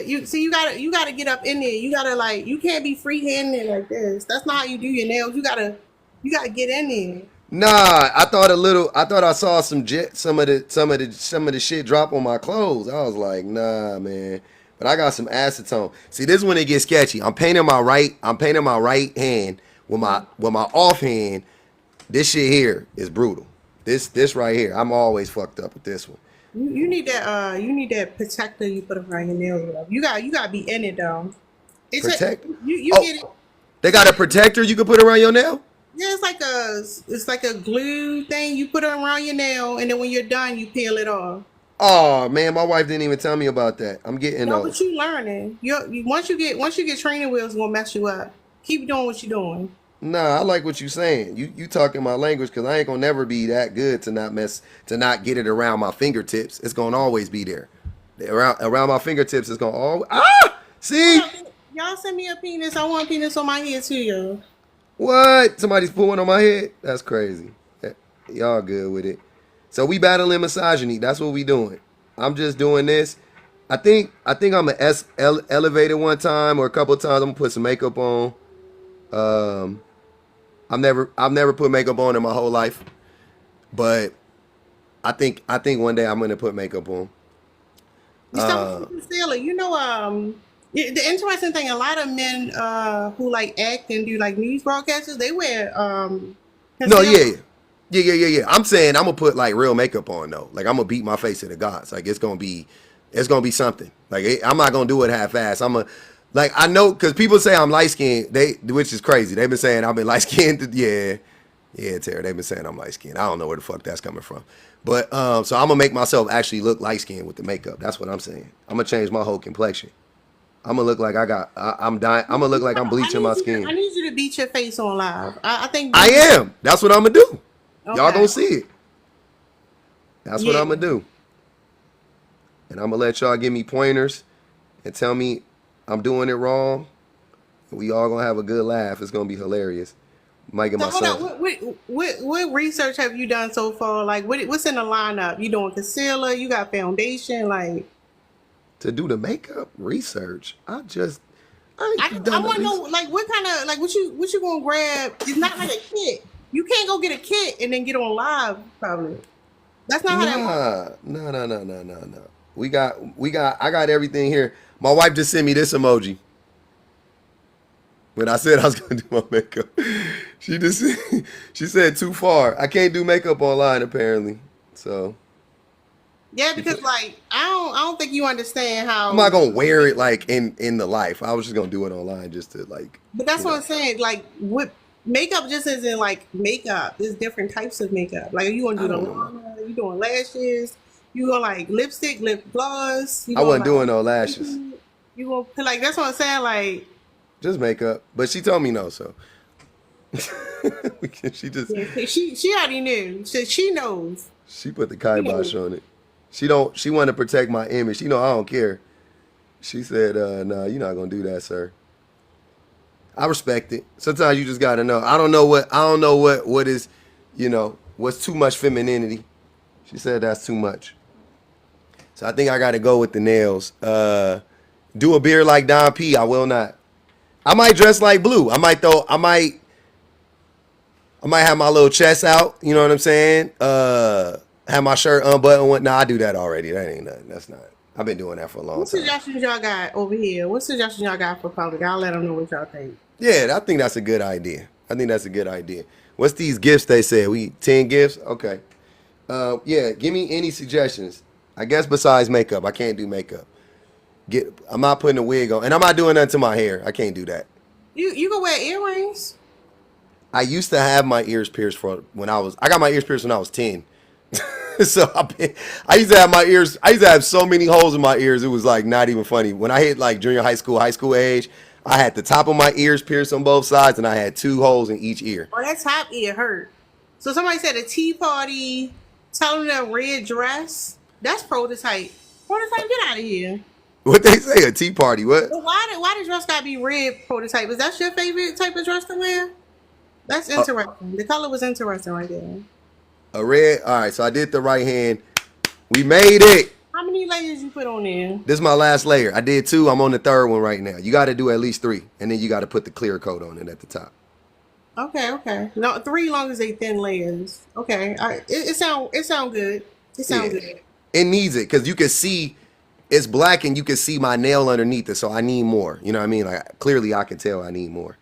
You see, you gotta get up in there. You gotta like, you can't be freehanding like this. That's not how you do your nails. You gotta get in there. Nah, I thought I saw some of the shit drop on my clothes. I was like, nah, man. But I got some acetone. See, this is when it gets sketchy. I'm painting my right hand with my offhand. This shit here is brutal. This right here, I'm always fucked up with this one. You need that protector you put around your nails. Or whatever. You gotta be in it though. Protect. You Oh, get it. they got a protector you can put around your nail? Yeah, it's like a glue thing. You put it around your nail, and then when you're done, you peel it off. Oh man, my wife didn't even tell me about that. I'm getting No, those. but you learning. Once you get training wheels, it's gonna mess you up. Keep doing what you're doing. Nah, I like what you saying. You talking my language because I ain't gonna never be that good to not get it around my fingertips. It's gonna always be there. Around my fingertips, it's gonna always see Y'all send me a penis. I want a penis on my head too, yo. what? Somebody's pulling on my head? That's crazy. Y'all good with it. So we battling misogyny. That's what we doing. I'm just doing this. I think I'm gonna elevated one time or a couple of times. I'm gonna put some makeup on. I've never put makeup on in my whole life, but I think one day I'm gonna put makeup on. You stop concealer. The interesting thing, a lot of men who like act and do like news broadcasters, they wear No, concealer. yeah. I'm saying I'm gonna put like real makeup on though. Like I'm gonna beat my face to the gods. Like it's gonna be something. Like I'm not gonna do it half-ass. Like I know because people say I'm light skinned. Which is crazy. They've been saying I've been light skinned. Yeah, Tara. They've been saying I'm light skinned. I don't know where the fuck that's coming from. But so I'm gonna make myself actually look light skinned with the makeup. That's what I'm saying. I'm gonna change my whole complexion. I'm gonna look like I'm dying. I'm gonna look like I'm bleaching my I skin. need you to beat your face on live. I think I am. That's what I'm gonna do. Y'all okay. gonna see it. That's what Yeah. I'm gonna do. And I'm gonna let y'all give me pointers and tell me I'm doing it wrong. We all gonna have a good laugh. It's gonna be hilarious. Might get So my hold on. son What research have you done so far? Like what's in the lineup? You doing concealer? You got foundation? Like to do the makeup research. I ain't I done the want to know research. like what kind of like what you gonna grab? It's not like a kit. You can't go get a kit and then get on live probably. That's not how that works. No. I got everything here. My wife just sent me this emoji. When I said I was gonna do my makeup, she just she said too far. I can't do makeup online apparently. So Yeah, because like I don't think you understand I'm not how. gonna wear it like in the life. I was just gonna do it online just to like, But that's you what know. I'm saying. Like what makeup just isn't like makeup. There's different types of makeup. Like you gonna I do the don't know. liner, you doing lashes, you gonna like lipstick, lip gloss, you I gonna wasn't like doing no lashes, you gonna like that's what I'm saying. Like just makeup. But she told me no, so she just yeah, she already knew. She knows. she put the She knows. kibosh on it. She wanted to protect my image. She know I don't care. She said, "No, you're not gonna do that, sir." I respect it. Sometimes you just gotta know. I don't know what is, what's too much femininity. She said that's too much. So I think I gotta go with the nails. Do a beard like Don P. I will not. I might dress like Blue. I might have my little chest out. You know what I'm saying? Have my shirt unbuttoned. Nah, I do that already. That ain't nothing. That's not. I've been doing that for a long What time. suggestions y'all got over here? What suggestions y'all got for public? I'll let them know what y'all think. Yeah, I think that's a good idea. I think that's a good idea. What's these gifts they said? We 10 gifts? Okay. Yeah, give me any suggestions. I guess besides makeup. I can't do makeup. I'm not putting a wig on. And I'm not doing nothing to my hair. I can't do that. You can wear earrings. I used to have my ears pierced I got my ears pierced when I was 10. So I used to have my ears, I used to have so many holes in my ears, it was like not even funny. When I hit like junior high school age, I had the top of my ears pierced on both sides and I had 2 holes in each ear. Oh, that top ear hurt. So somebody said a tea party, telling them a red dress. That's prototype. Prototype, get out of here. What they say, a tea party, what? But why the dress gotta be red prototype? Is that your favorite type of dress to wear? That's Uh, interesting. The color was interesting right there. a red, all right, so I did the right hand. We made it. How many layers you put on there? This is my last layer. I did 2, I'm on the 3rd one right now. You got to do at least 3, and then you got to put the clear coat on it at the top. Okay. No, 3 long as they thin layers. Okay, it sound good. It sound Yeah. good. It needs it because you can see it's black and you can see my nail underneath it. So I need more. You know what I mean? Like clearly I can tell I need more.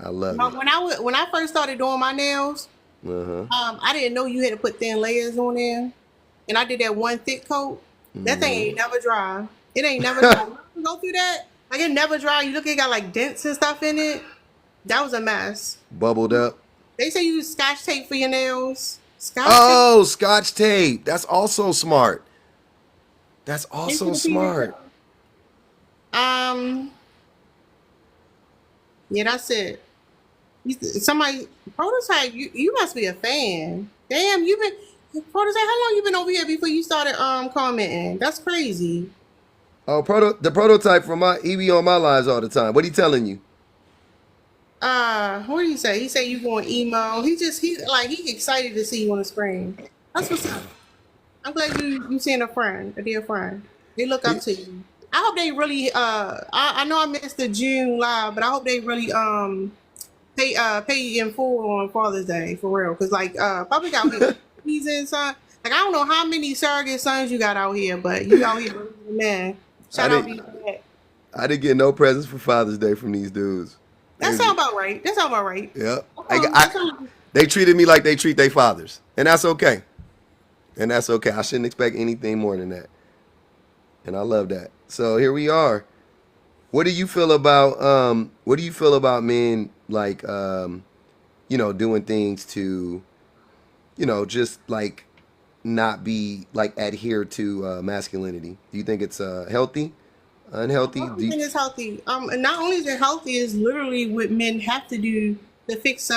I love But it. when I first started doing my nails, Uh-huh. I didn't know you had to put thin layers on there, and I did that one thick coat. That thing ain't never dry. It ain't never dry. You go through that, like it never dry. You look, it got like dents and stuff in it. That was a mess. Bubbled up. They say you use Scotch tape for your nails. Scotch Oh, Scotch tape. That's also smart. That's tape. also smart. Yeah, that's it. Somebody prototype. You must be a fan. Damn, you been prototype. How long you been over here before you started commenting? That's crazy. Oh, the prototype from he be on my lives all the time. What he telling you? What do you say? He say you going emo. He excited to see you on the screen. That's what's up. I'm glad you seeing a dear friend. They look up to you. I hope they really I know I missed the June live, but I hope they really pay in full on Father's Day for real. Cause like public out here, he's in son. Like I don't know how many surrogate sons you got out here, but you out here, man. Shout out to you for that. I didn't get no presents for Father's Day from these dudes. That sound about right. That sound about right. Yep. Okay. They treated me like they treat their fathers. And that's okay. I shouldn't expect anything more than that. And I love that. So here we are. What do you feel about men like doing things to just like not be like adhere to masculinity? Do you think it's healthy? Unhealthy. I don't think it's healthy. And not only is it healthy, it's literally what men have to do to fix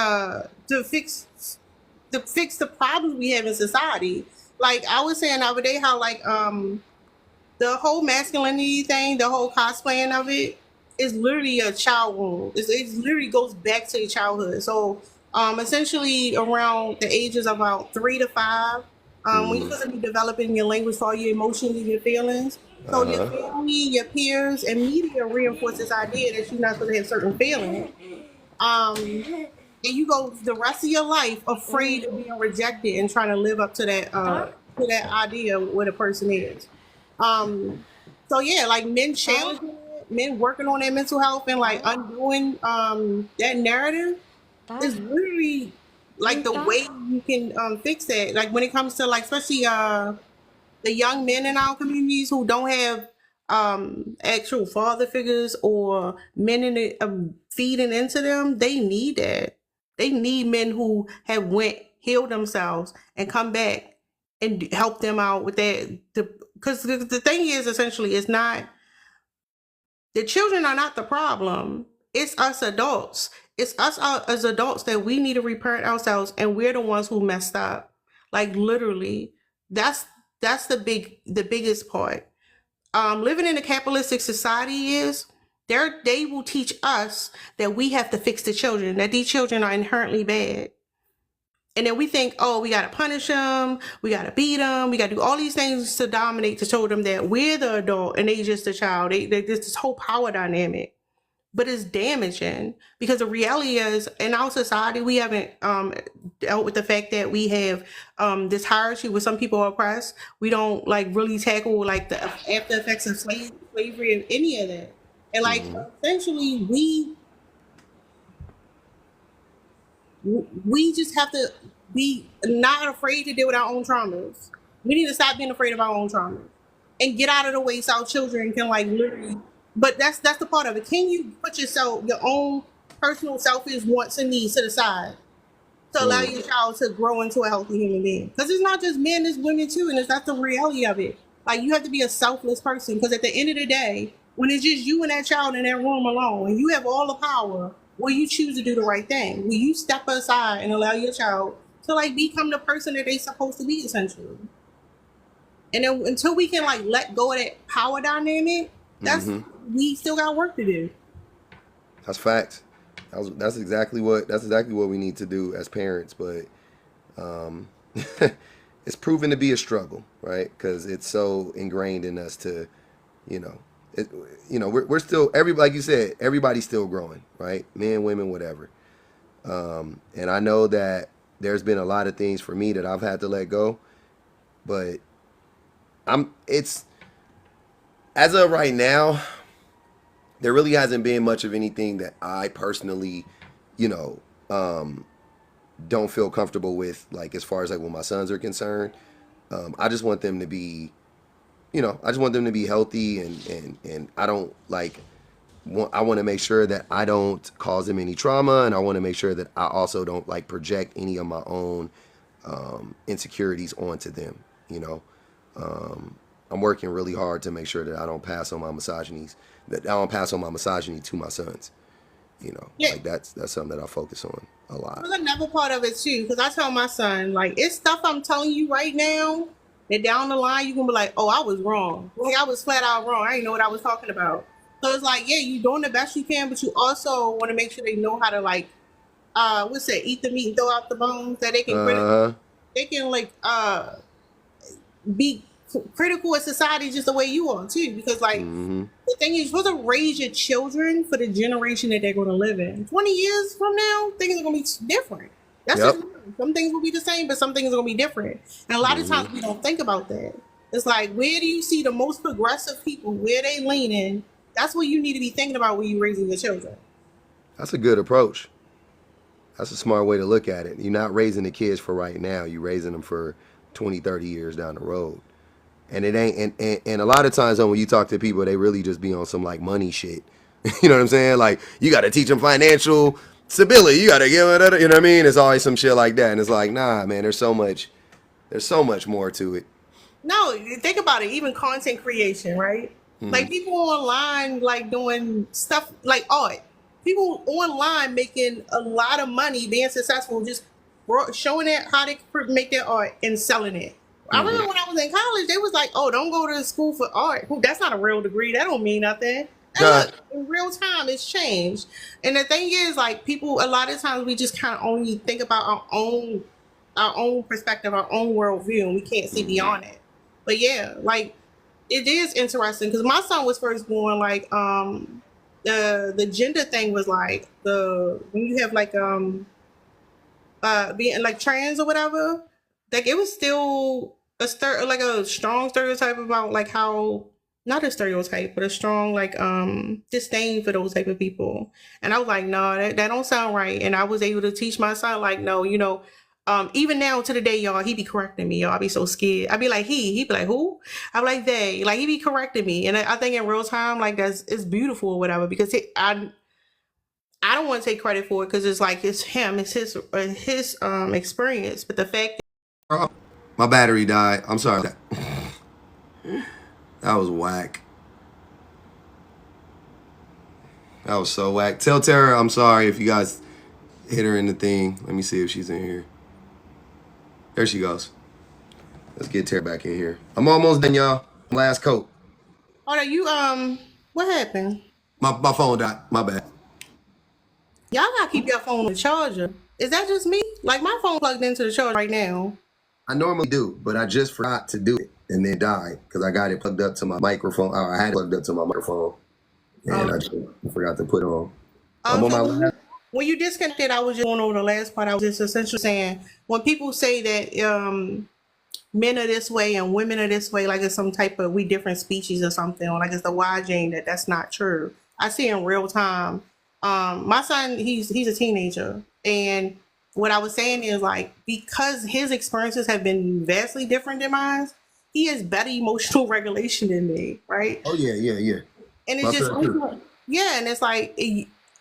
the problems we have in society. Like I was saying the other day, how like the whole masculinity thing, the whole cosplaying of it is literally a child wound. It literally goes back to your childhood. So essentially around the ages of about 3 to 5, when you're supposed to be developing your language for all your emotions and your feelings. So your family, your peers, and media reinforce this idea that you're not supposed to have certain feelings. And you go the rest of your life afraid of being rejected and trying to live up to that idea of what a person is. Um, so yeah, like men challenging it, men working on their mental health and like undoing that narrative is literally like the way you can fix that. Like when it comes to like especially the young men in our communities who don't have actual father figures or men in the, feeding into them, they need that. They need men who have went healed themselves and come back and help them out with that. Because the thing is, essentially, it's not the children are not the problem. It's us adults. It's us as adults that we need to repair ourselves, and we're the ones who messed up. Like literally, that's the biggest part. Living in a capitalistic society is they will teach us that we have to fix the children, that these children are inherently bad. And then we think, oh, we got to punish them, we got to beat them, we got to do all these things to dominate to show them that we're the adult and they just a child. There's this whole power dynamic, but it's damaging because the reality is in our society we haven't dealt with the fact that we have this hierarchy where some people are oppressed. We don't like really tackle like the after effects of slavery and any of that. And like essentially we just have to be not afraid to deal with our own traumas. We need to stop being afraid of our own traumas and get out of the way so our children can like literally. But that's the part of it. Can you put your own personal selfish wants and needs to the side to allow your child to grow into a healthy human being? Because it's not just men, it's women too, and that's the reality of it. Like you have to be a selfless person because at the end of the day, when it's just you and that child in that room alone, and you have all the power, will you choose to do the right thing? Will you step aside and allow your child to like become the person that they're supposed to be essentially? And then until we can like let go of that power dynamic, we still got work to do. That's facts. That's exactly what we need to do as parents. But it's proven to be a struggle, right? Because it's so ingrained in us to, we're still like you said, everybody's still growing, right? Men, women, whatever. And I know that there's been a lot of things for me that I've had to let go, but as of right now, there really hasn't been much of anything that I personally, don't feel comfortable with, like as far as like when my sons are concerned. I just want them to be, healthy and I don't I want to make sure that I don't cause them any trauma, and I want to make sure that I also don't like project any of my own insecurities onto them. I'm working really hard to make sure that I don't pass on my misogyny to my sons. Like that's something that I focus on a lot. There's another part of it too, because I tell my son, like, it's stuff I'm telling you right now that down the line you're gonna be like, oh, I was wrong. Like I was flat out wrong. I didn't know what I was talking about. So it's like, yeah, you're doing the best you can, but you also want to make sure they know how to like, eat the meat and throw out the bones, that they can be critical of society just the way you are too, because like the thing is, you're supposed to raise your children for the generation that they're going to live in. 20 years from now, things are going to be different. That's just some things will be the same, but some things are going to be different. And a lot of times we don't think about that. It's like, where do you see the most progressive people? Where they leaning? That's what you need to be thinking about when you're raising your children. That's a good approach. That's a smart way to look at it. You're not raising the kids for right now. You're raising them for 20, 30 years down the road. And it ain't, and a lot of times when you talk to people, they really just be on some like money shit. You know what I'm saying? Like, you got to teach them financial stability. You got to give it, you know what I mean? It's always some shit like that. And it's like, nah, man, there's so much more to it. No, think about it. Even content creation, right? Like people online, like doing stuff like art. People online making a lot of money, being successful, just showing it how they make their art and selling it. I remember when I was in college, they was like, "Oh, don't go to school for art. That's not a real degree. That don't mean nothing." And God. look, in real time, it's changed. And the thing is, like, people, a lot of times we just kind of only think about our own perspective, our own worldview, and we can't see beyond it. But yeah, like, it is interesting because my son was first born, like, the gender thing was like when you have like being like trans or whatever, like it was still like a strong stereotype about like how, not a stereotype, but a strong like disdain for those type of people. And I was like, no, that don't sound right. And I was able to teach my son, like, no, you know, even now to the day, y'all, he be correcting me, y'all. I be so scared. I be like, he be like, who? I be like, they, like, he be correcting me. And I think in real time, like, it's beautiful or whatever, because I don't want to take credit for it because it's like, it's him, it's his experience. But the fact Oh, my battery died. I'm sorry. That was whack. That was so whack. Tell Tara I'm sorry if you guys hit her in the thing. Let me see if she's in here. There she goes. Let's get Tara back in here. I'm almost done, y'all. Last coat. Oh, no, you what happened? My phone died. My bad. Y'all gotta keep your phone on the charger. Is that just me? Like, my phone plugged into the charger right now. I normally do, but I just forgot to do it and then died because I got it plugged up to my microphone. I had it plugged up to my microphone, and I just forgot to put it on. I'm on my last. When you disconnected, I was just going over the last part. I was just essentially saying, when people say that men are this way and women are this way, like it's some type of we different species or something, or like it's the Y gene, that's not true. I see in real time. My son, he's a teenager, and what I was saying is, like, because his experiences have been vastly different than mine, he has better emotional regulation than me, right? Oh yeah. And it's just, yeah, and it's like,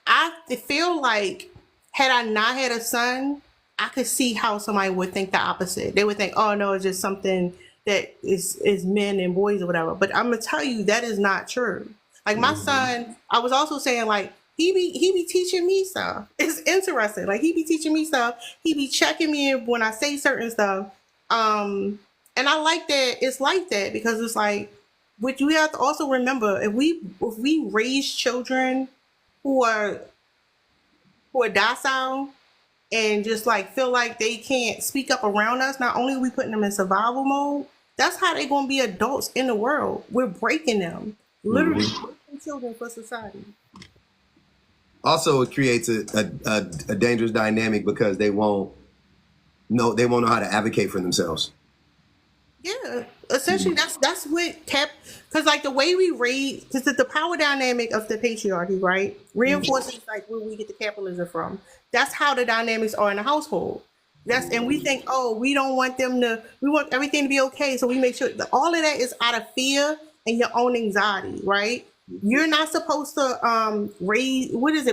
I feel like had I not had a son, I could see how somebody would think the opposite. They would think, oh no, it's just something that is men and boys or whatever. But I'm gonna tell you that is not true. Like my son, I was also saying, like, he be teaching me stuff. It's interesting. Like, he be teaching me stuff. He be checking me in when I say certain stuff. And I like that it's like that, because it's like, what you have to also remember, if we raise children who are docile and just like feel like they can't speak up around us, not only are we putting them in survival mode, that's how they're gonna be adults in the world. We're breaking them. Literally breaking children for society. Also, it creates a dangerous dynamic because they won't know how to advocate for themselves. Yeah, essentially, that's what kept, because like the way we raise, because the power dynamic of the patriarchy, right, reinforces like where we get the capitalism from. That's how the dynamics are in the household. And we think, oh, we don't want we want everything to be okay, so we make sure that all of that is out of fear and your own anxiety, right? You're not supposed to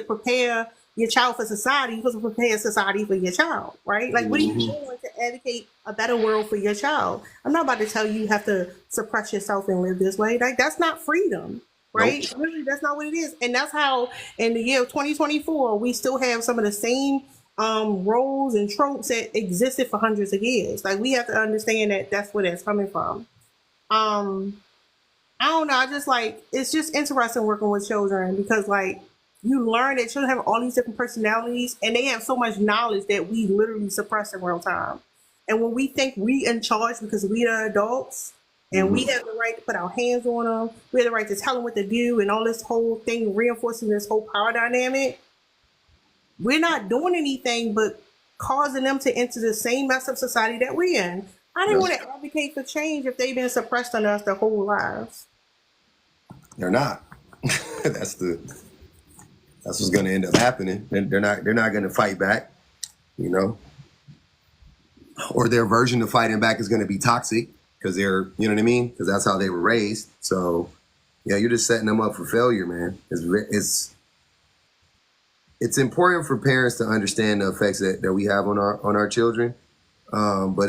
prepare your child for society. You're supposed to prepare society for your child, right? Like, what are you doing to advocate a better world for your child? I'm not about to tell you have to suppress yourself and live this way. Like, that's not freedom, right? Nope. Really, that's not what it is. And that's how, in the year of 2024, we still have some of the same roles and tropes that existed for hundreds of years. Like, we have to understand that that's where that's coming from. I don't know. I just like, it's just interesting working with children, because like, you learn that children have all these different personalities and they have so much knowledge that we literally suppress in real time. And when we think we in charge because we are adults and we have the right to put our hands on them, we have the right to tell them what to do, and all this whole thing reinforcing this whole power dynamic, we're not doing anything but causing them to enter the same mess of society that we're in. I didn't want to advocate for change if they've been suppressed on us their whole lives. They're not. That's what's going to end up happening. They're not going to fight back, you know, or their version of fighting back is going to be toxic because they're, you know what I mean? Because that's how they were raised. So yeah, you're just setting them up for failure, man. It's important for parents to understand the effects that we have on our children. But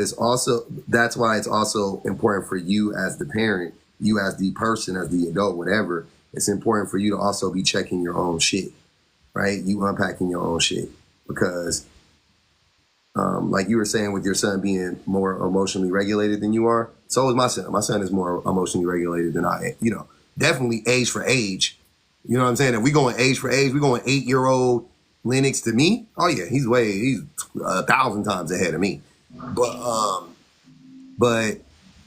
that's why it's also important for you as the parent you as the person, as the adult, whatever, it's important for you to also be checking your own shit, right? You unpacking your own shit because, like you were saying with your son being more emotionally regulated than you are, so is my son. My son is more emotionally regulated than I am. You know, definitely age for age. You know what I'm saying? If we going age for age, we going 8-year-old Lennox to me. Oh yeah, he's 1,000 times ahead of me. But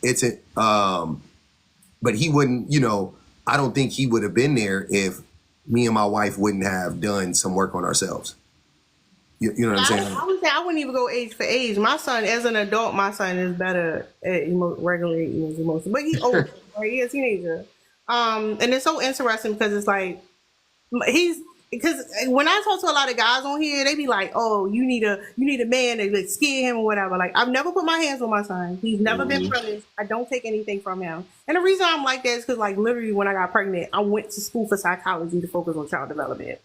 it's but he wouldn't. You know, I don't think he would have been there if me and my wife wouldn't have done some work on ourselves. You know what I'm saying? I would say I wouldn't even go age for age. My son, as an adult, my son is better at regulating his emotions. But he's old, right? He's a teenager. And it's so interesting because it's like because when I talk to a lot of guys on here, they be like, "Oh, you need a man to like, scare him or whatever." Like, I've never put my hands on my son. He's never been punished. I don't take anything from him. And the reason I'm like that is because, like, literally, when I got pregnant, I went to school for psychology to focus on child development,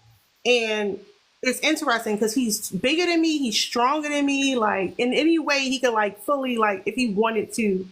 and it's interesting because he's bigger than me, he's stronger than me, like in any way he could like fully like if he wanted to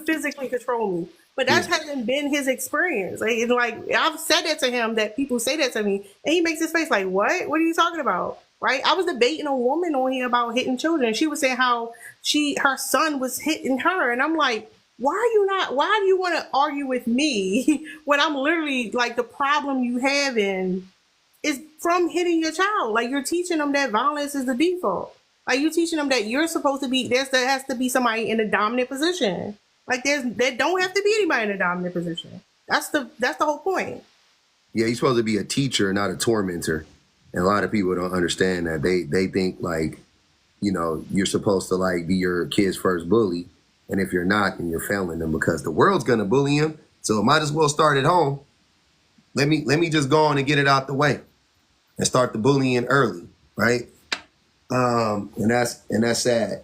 physically control me. But that hasn't been his experience. Like I've said that to him, that people say that to me, and he makes his face like, what? What are you talking about? Right? I was debating a woman on here about hitting children. She was saying how her son was hitting her, and I'm like, why do you want to argue with me when I'm literally like the problem you have is from hitting your child. Like, you're teaching them that violence is the default. Like, you're teaching them that you're supposed to be, there has to be somebody in a dominant position. Like, there don't have to be anybody in a dominant position. That's the whole point. Yeah, you're supposed to be a teacher, not a tormentor. And a lot of people don't understand that. They think like, you know, you're supposed to like be your kid's first bully. And if you're not, then you're failing them because the world's gonna bully him. So it might as well start at home. Let me just go on and get it out the way. And start the bullying early, right? And that's sad.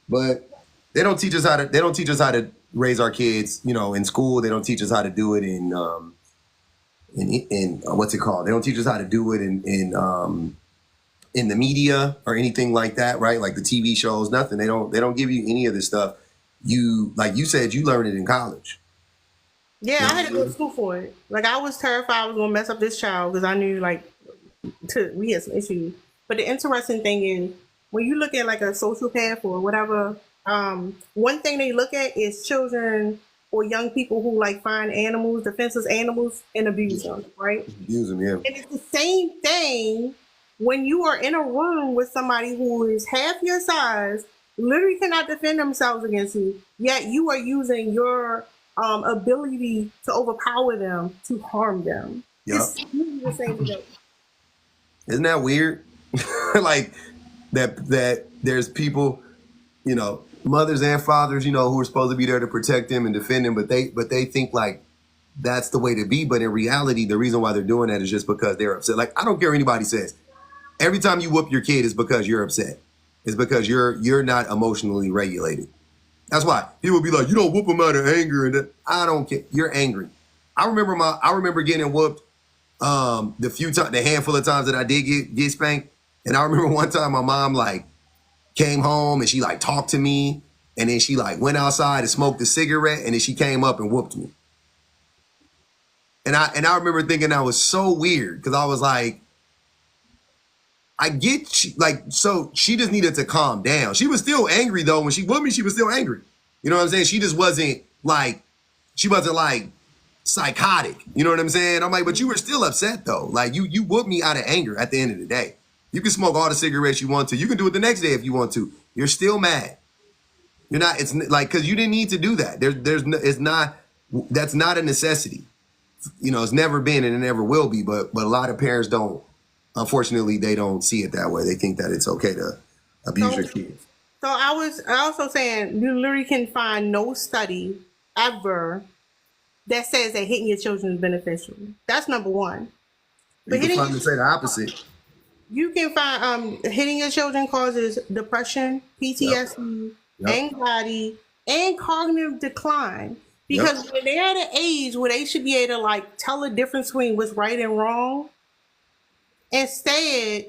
But they don't teach us how to raise our kids, you know, in school. They don't teach us how to do it in what's it called? They don't teach us how to do it in the media or anything like that, right? Like the TV shows, nothing. They don't give you any of this stuff. You, like you said, you learned it in college. Yeah, I had to go to school for it. Like, I was terrified I was gonna mess up this child because I knew like we had some issues. But the interesting thing is when you look at like a sociopath or whatever, one thing they look at is children or young people who like find animals, defenseless animals, and abuse them, right? Abuse them, yeah. And it's the same thing when you are in a room with somebody who is half your size, literally cannot defend themselves against you, yet you are using your ability to overpower them to harm them. Yep. It's the same thing. Isn't that weird? Like that there's people, you know, mothers and fathers, you know, who are supposed to be there to protect them and defend them, but they think like that's the way to be. But in reality, the reason why they're doing that is just because they're upset. Like, I don't care what anybody says. Every time you whoop your kid is because you're upset. It's because you're not emotionally regulated. That's why people be like, you don't whoop them out of anger, and I don't care. You're angry. I remember getting whooped the handful of times that I did get spanked. And I remember one time my mom like came home and she like talked to me, and then she like went outside and smoked a cigarette, and then she came up and whooped me. And I remember thinking that was so weird because I was like, so she just needed to calm down. She was still angry though. When she whooped me, she was still angry. You know what I'm saying? She just wasn't like psychotic. You know what I'm saying? I'm like, but you were still upset though. Like you whooped me out of anger at the end of the day. You can smoke all the cigarettes you want to. You can do it the next day if you want to. You're still mad. You're not, it's like, because you didn't need to do that. That's not a necessity. You know, it's never been and it never will be, but a lot of parents don't, unfortunately, they don't see it that way. They think that it's okay to abuse your kids. So I was also saying, you literally can find no study ever that says that hitting your children is beneficial. That's number one. But you can find to say the opposite. You can find hitting your children causes depression, PTSD, anxiety, and cognitive decline. Because when they're at an age where they should be able to like tell the difference between what's right and wrong, instead,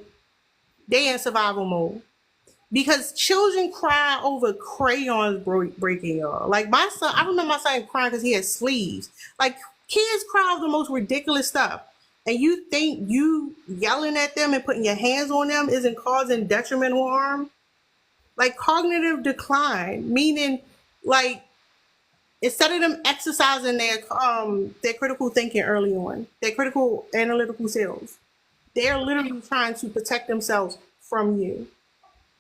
they in survival mode. because children cry over crayons breaking, y'all. Like my son, I remember my son crying because he had sleeves. Like kids cry over the most ridiculous stuff. And you think you yelling at them and putting your hands on them isn't causing detrimental harm? Like cognitive decline, meaning like instead of them exercising their critical thinking early on, their critical analytical skills, they're literally trying to protect themselves from you.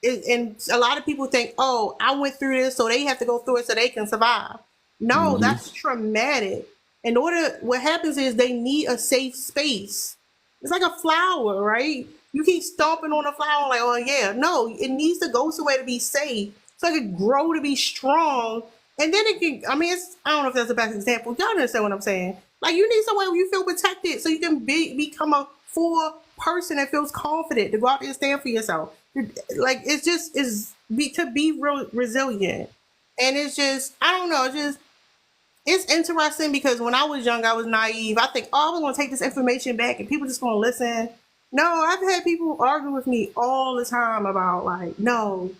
And a lot of people think, oh, I went through this, so they have to go through it so they can survive. No, that's traumatic. What happens is they need a safe space. It's like a flower, right? You keep stomping on a flower like, oh yeah. No, it needs to go somewhere to be safe so it can grow to be strong. And then it can, I mean, I don't know if that's the best example. Y'all understand what I'm saying? Like you need somewhere where you feel protected so you can become a full person that feels confident to go out there and stand for yourself. Like it's just to be real resilient. And it's just, I don't know, it's interesting because when I was young, I was naive. I think, oh, I'm going to take this information back and people just going to listen. No, I've had people argue with me all the time about like, no,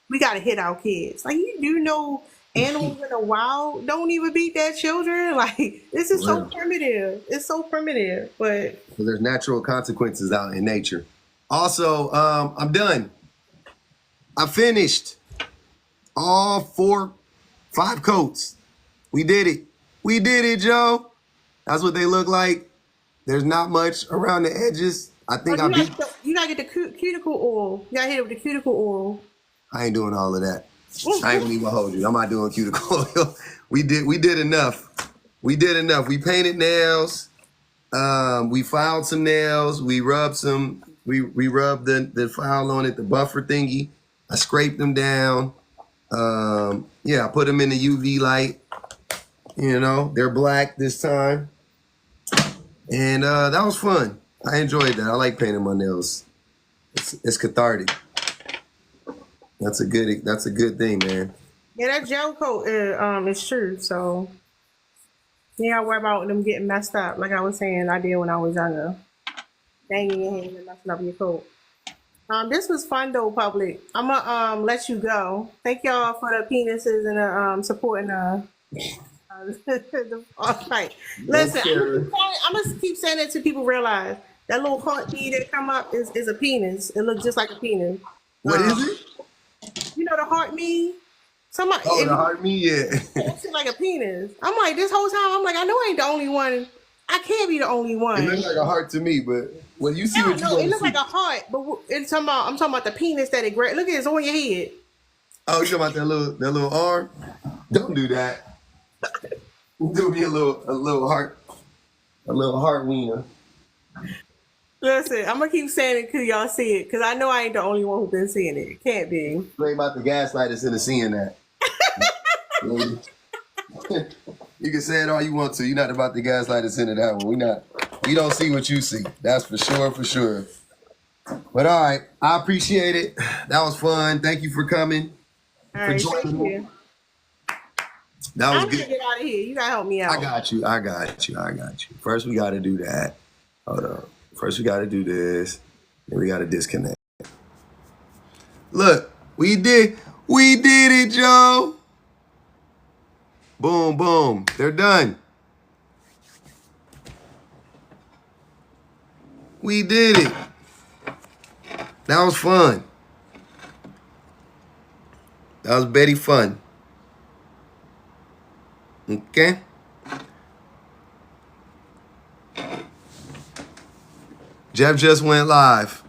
we got to hit our kids. Like, you do know animals in the wild don't even beat their children. Like, this is so primitive. It's so primitive, but there's natural consequences out in nature. Also, I'm done. I finished all 5 coats. We did it. We did it, Joe. That's what they look like. There's not much around the edges. I think you gotta get the cuticle oil. You gotta hit it with the cuticle oil. I ain't doing all of that. I ain't gonna even hold you. I'm not doing cuticle oil. We did enough. We did enough. We painted nails. We filed some nails. We rubbed some. We rubbed the file on it, the buffer thingy. I scraped them down. Yeah, I put them in the UV light. You know, they're black this time. And that was fun. I enjoyed that. I like painting my nails. It's cathartic. That's a good thing, man. Yeah, that gel coat is true. So yeah, I worry about them getting messed up. Like I was saying, I did when I was younger. Banging your hands and messing up your coat. This was fun though, public. I'm gonna let you go. Thank y'all for the penises and supporting the fight. Listen, I'm gonna keep saying it till people realize that little heartbeat that come up is a penis. It looks just like a penis. What is it? You know the heart me? Somebody. Oh, the heart me, yeah. It looks like a penis. I'm like, this whole time, I'm like, I know I ain't the only one. I can't be the only one. It looks like a heart to me, but when you see what you it looks like a heart, but I'm talking about the penis that it Look at it, it's on your head. Oh, you talking about that little arm? Don't do that. Do me a little heart wiener. Listen, I'm gonna keep saying it till y'all see it, because I know I ain't the only one who's been seeing it. It can't be. You ain't about to gaslight us into seeing that. You can say it all you want to. You're not about to gaslight us into that one. We don't see what you see. That's for sure. But all right, I appreciate it. That was fun. Thank you for coming. All right, thank you. That was I'm good. gonna get out of here. You gotta help me out. I got you. First, we gotta do that. Hold on. First, we gotta do this. Then we gotta disconnect. Look, we did it, Joe. Boom, boom. They're done. We did it. That was fun. That was very fun. Okay. Jeff just went live.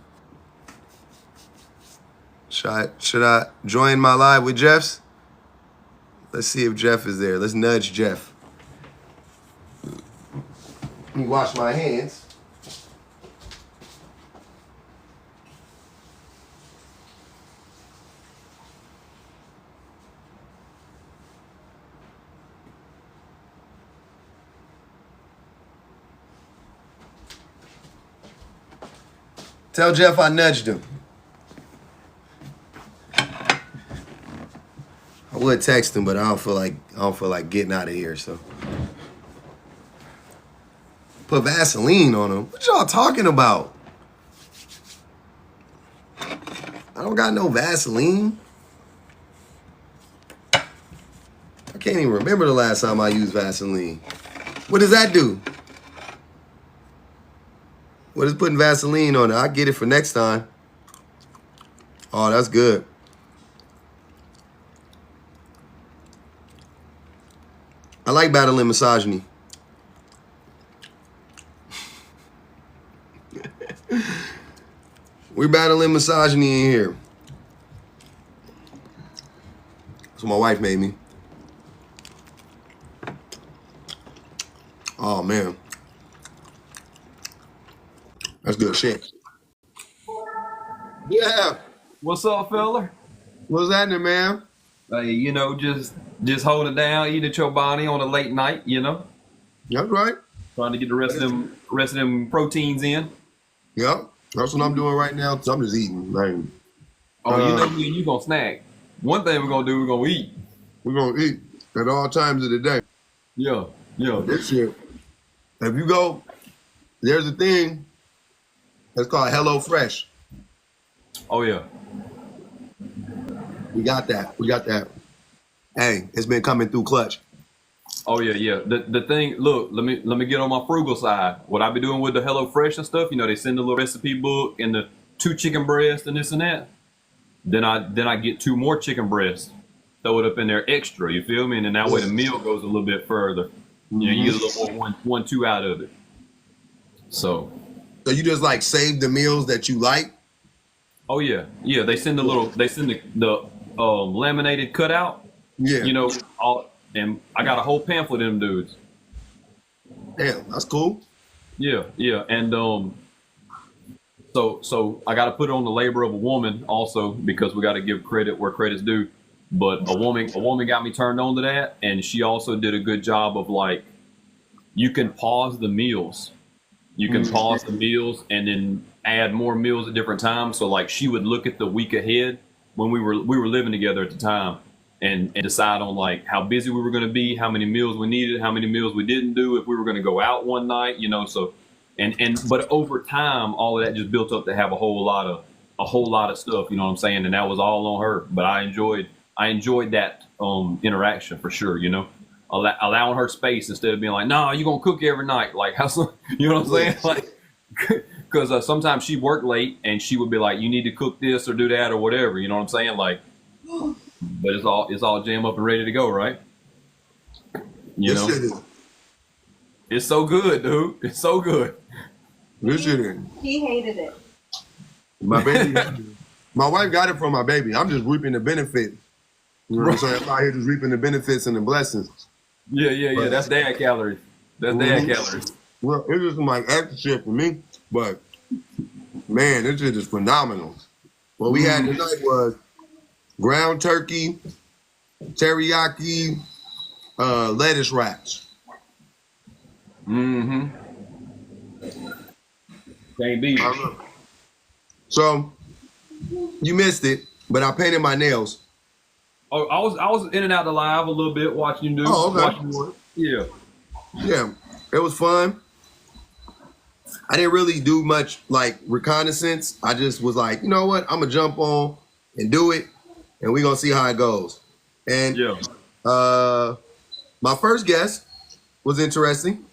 Should I join my live with Jeff's? Let's see if Jeff is there. Let's nudge Jeff. Let me wash my hands. Tell Jeff I nudged him. I would text him, but I don't feel like getting out of here, so. Put Vaseline on him. What y'all talking about? I don't got no Vaseline. I can't even remember the last time I used Vaseline. What does that do? What is putting Vaseline on it? I'll get it for next time. Oh, that's good. I like battling misogyny. We're battling misogyny in here. That's what my wife made me. Oh, man. That's good shit. Yeah. What's up, fella? What's happening, man? Hey, you know, just hold it down, eat at your body on a late night, you know. That's right. Trying to get the rest of them proteins in. Yep. That's what I'm doing right now. So I'm just eating. Like, Oh, you know me and you gonna snack. One thing we're gonna do, we're gonna eat. we're gonna eat at all times of the day. Yeah. This shit. If you go, there's a thing that's called Hello Fresh. Oh yeah. We got that. Hey, it's been coming through clutch. Oh yeah. The thing, look, let me get on my frugal side. What I be doing with the Hello Fresh and stuff, you know, they send a little recipe book and the 2 chicken breasts and this and that. Then I get 2 more chicken breasts, throw it up in there extra. You feel me? And then that way the meal goes a little bit further. You know, you get a little more one, 2 out of it. So you just like save the meals that you like. oh yeah. They send the laminated cutout. Yeah. You know, and I got a whole pamphlet of them dudes. Damn, that's cool. Yeah, and so I got to put it on the labor of a woman also because we got to give credit where credit's due. But a woman got me turned on to that, and she also did a good job of like, you can pause the meals, pause the meals, and then add more meals at different times. So like, she would look at the week ahead when we were living together at the time, and decide on like how busy we were going to be, how many meals we needed, how many meals we didn't do, if we were going to go out one night, you know. So but over time, all of that just built up to have a whole lot of stuff, you know what I'm saying? And that was all on her. But I enjoyed that interaction for sure, you know, allowing her space instead of being like, nah, you gonna cook every night, like how, you know what I'm saying? Like, because sometimes she worked late and she would be like, you need to cook this or do that or whatever, you know what I'm saying? Like, but it's all jam up and ready to go, right? You know, Shit is. it's so good, dude. It's so good. This shit is. He hated it. My baby. My wife got it from my baby. I'm just reaping the benefit. You know what I'm saying? I'm out here just reaping the benefits and the blessings. Yeah. That's dad calories. That's dad calories. Well, it's just some like extra shit for me, but man, this shit is phenomenal. What we had tonight was ground turkey, teriyaki, lettuce wraps. Can't beat it. So you missed it, but I painted my nails. Oh, I was in and out the live a little bit watching you do. Oh, okay. Watching you work. Yeah. Yeah, it was fun. I didn't really do much like reconnaissance. I just was like, you know what? I'm gonna jump on and do it, and we're gonna see how it goes. And my first guest was interesting.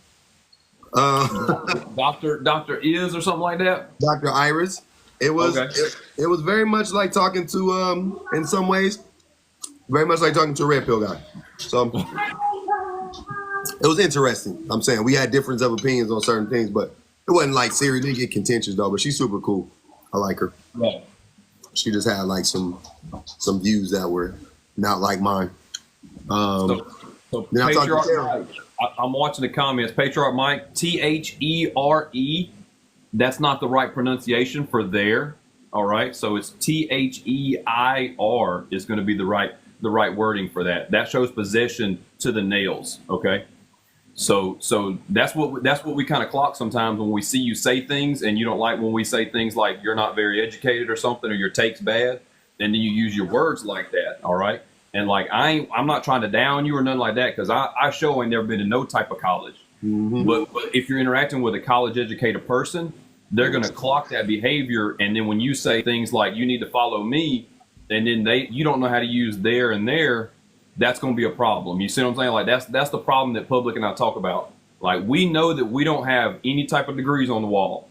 Dr. Is or something like that. Dr. Iris. It was Okay. it was very much like talking to in some ways, very much like talking to a red pill guy. So it was interesting. I'm saying we had difference of opinions on certain things, but it wasn't like serious. Didn't get contentious though. But she's super cool. I like her. Right. She just had like some views that were not like mine. So then I talked to Patriarch Sarah. Mike, I'm watching the comments. Patriarch Mike, THERE. That's not the right pronunciation for there. All right, so it's THEIR is going to be the right wording for that. That shows possession to the nails. Okay, so that's what we kind of clock sometimes when we see you say things and you don't like when we say things like you're not very educated or something or your take's bad, and then you use your words like that. All right, and like I'm not trying to down you or nothing like that because I ain't never been in no type of college. But if you're interacting with a college educated person, they're going to clock that behavior. And then when you say things like, you need to follow me, and then you don't know how to use there and there, that's going to be a problem. You see what I'm saying? Like that's the problem that Public and I talk about. Like, we know that we don't have any type of degrees on the wall.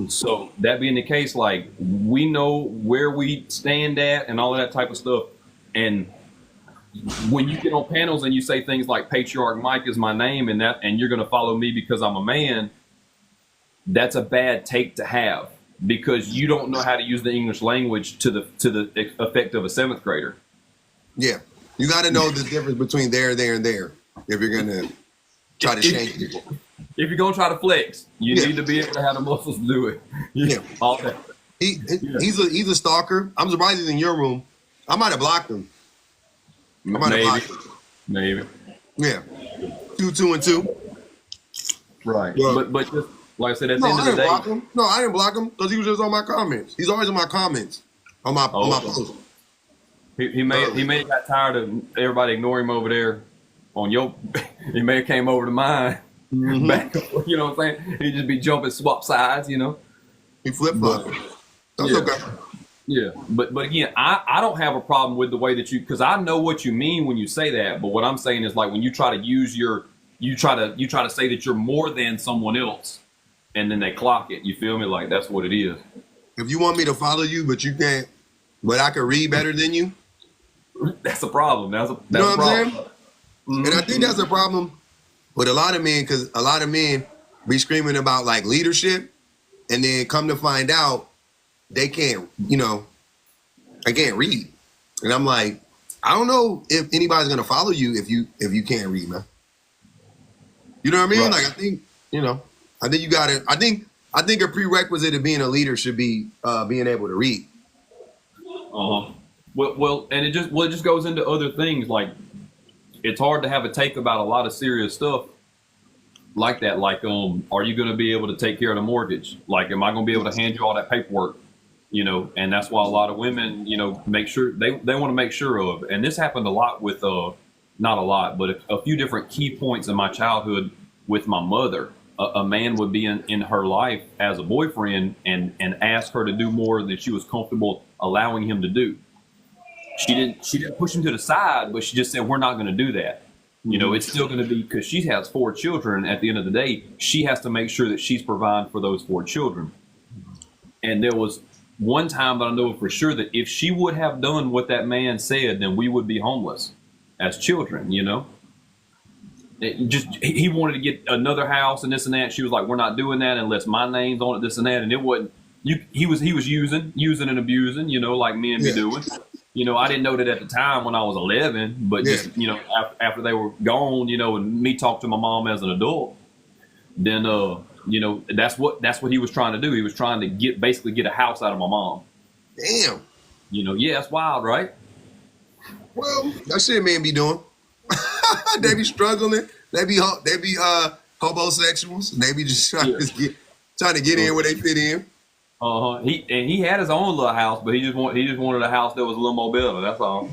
So that being the case, like, we know where we stand at and all of that type of stuff. And when you get on panels and you say things like Patriarch Mike is my name and you're going to follow me because I'm a man, that's a bad take to have, because you don't know how to use the English language to the effect of a 7th grader. Yeah. You got to know the difference between there, there, and there if you're going to try to change people. If you're going to try to flex, you need to be able to have the muscles to do it. Yeah. All that. He's a stalker. I'm surprised he's in your room. I might have blocked him. Maybe. Yeah. 2, and 2. Right. Yeah. But just like I said, at the No, end I of the didn't day, block him. No, I didn't block him because he was just on my comments. He's always in my comments on my post. he may have got tired of everybody ignoring him over there on your. He may have came over to mine. Mm-hmm. Back, you know what I'm saying? He'd just be jumping, swap sides, you know. He flip-flopped. That's okay. Yeah, but again, I don't have a problem with the way that because I know what you mean when you say that. But what I'm saying is, like, when you try to use you try to say that you're more than someone else, and then they clock it. You feel me? Like, that's what it is. If you want me to follow you, but you can't, but I can read better than you. That's a problem. That's a what problem. I'm saying? Mm-hmm. And I think that's a problem with a lot of men, because a lot of men be screaming about like leadership, and then come to find out they can't, they can't read. And I'm like, I don't know if anybody's gonna follow you if you can't read, man. You know what I mean? Right. Like, I think you got it. I think a prerequisite of being a leader should be being able to read. Well, and it just goes into other things. Like, it's hard to have a take about a lot of serious stuff like that. Like, are you going to be able to take care of the mortgage? Like, am I going to be able to hand you all that paperwork? And that's why a lot of women, make sure they want to make sure of. And this happened a lot with, not a lot, but a few different key points in my childhood with my mother. A man would be in her life as a boyfriend and ask her to do more than she was comfortable allowing him to do. She didn't push him to the side, but she just said, we're not going to do that. It's still going to be, because she has 4 children. At the end of the day, she has to make sure that she's providing for those 4 children. And there was one time that I know for sure that if she would have done what that man said, then we would be homeless as children, He wanted to get another house and this and that. She was like, we're not doing that unless my name's on it, this and that. And it wasn't, he was using and abusing, like men be doing. I didn't know that at the time when I was 11, but just, after they were gone, and me talk to my mom as an adult, then, that's what he was trying to do. He was trying to basically get a house out of my mom. Damn. Yeah, that's wild, right? Well, that shit men be doing. They be struggling. They be homosexuals. They be just trying to get in where they fit in. He had his own little house, but he just wanted a house that was a little more better. That's all.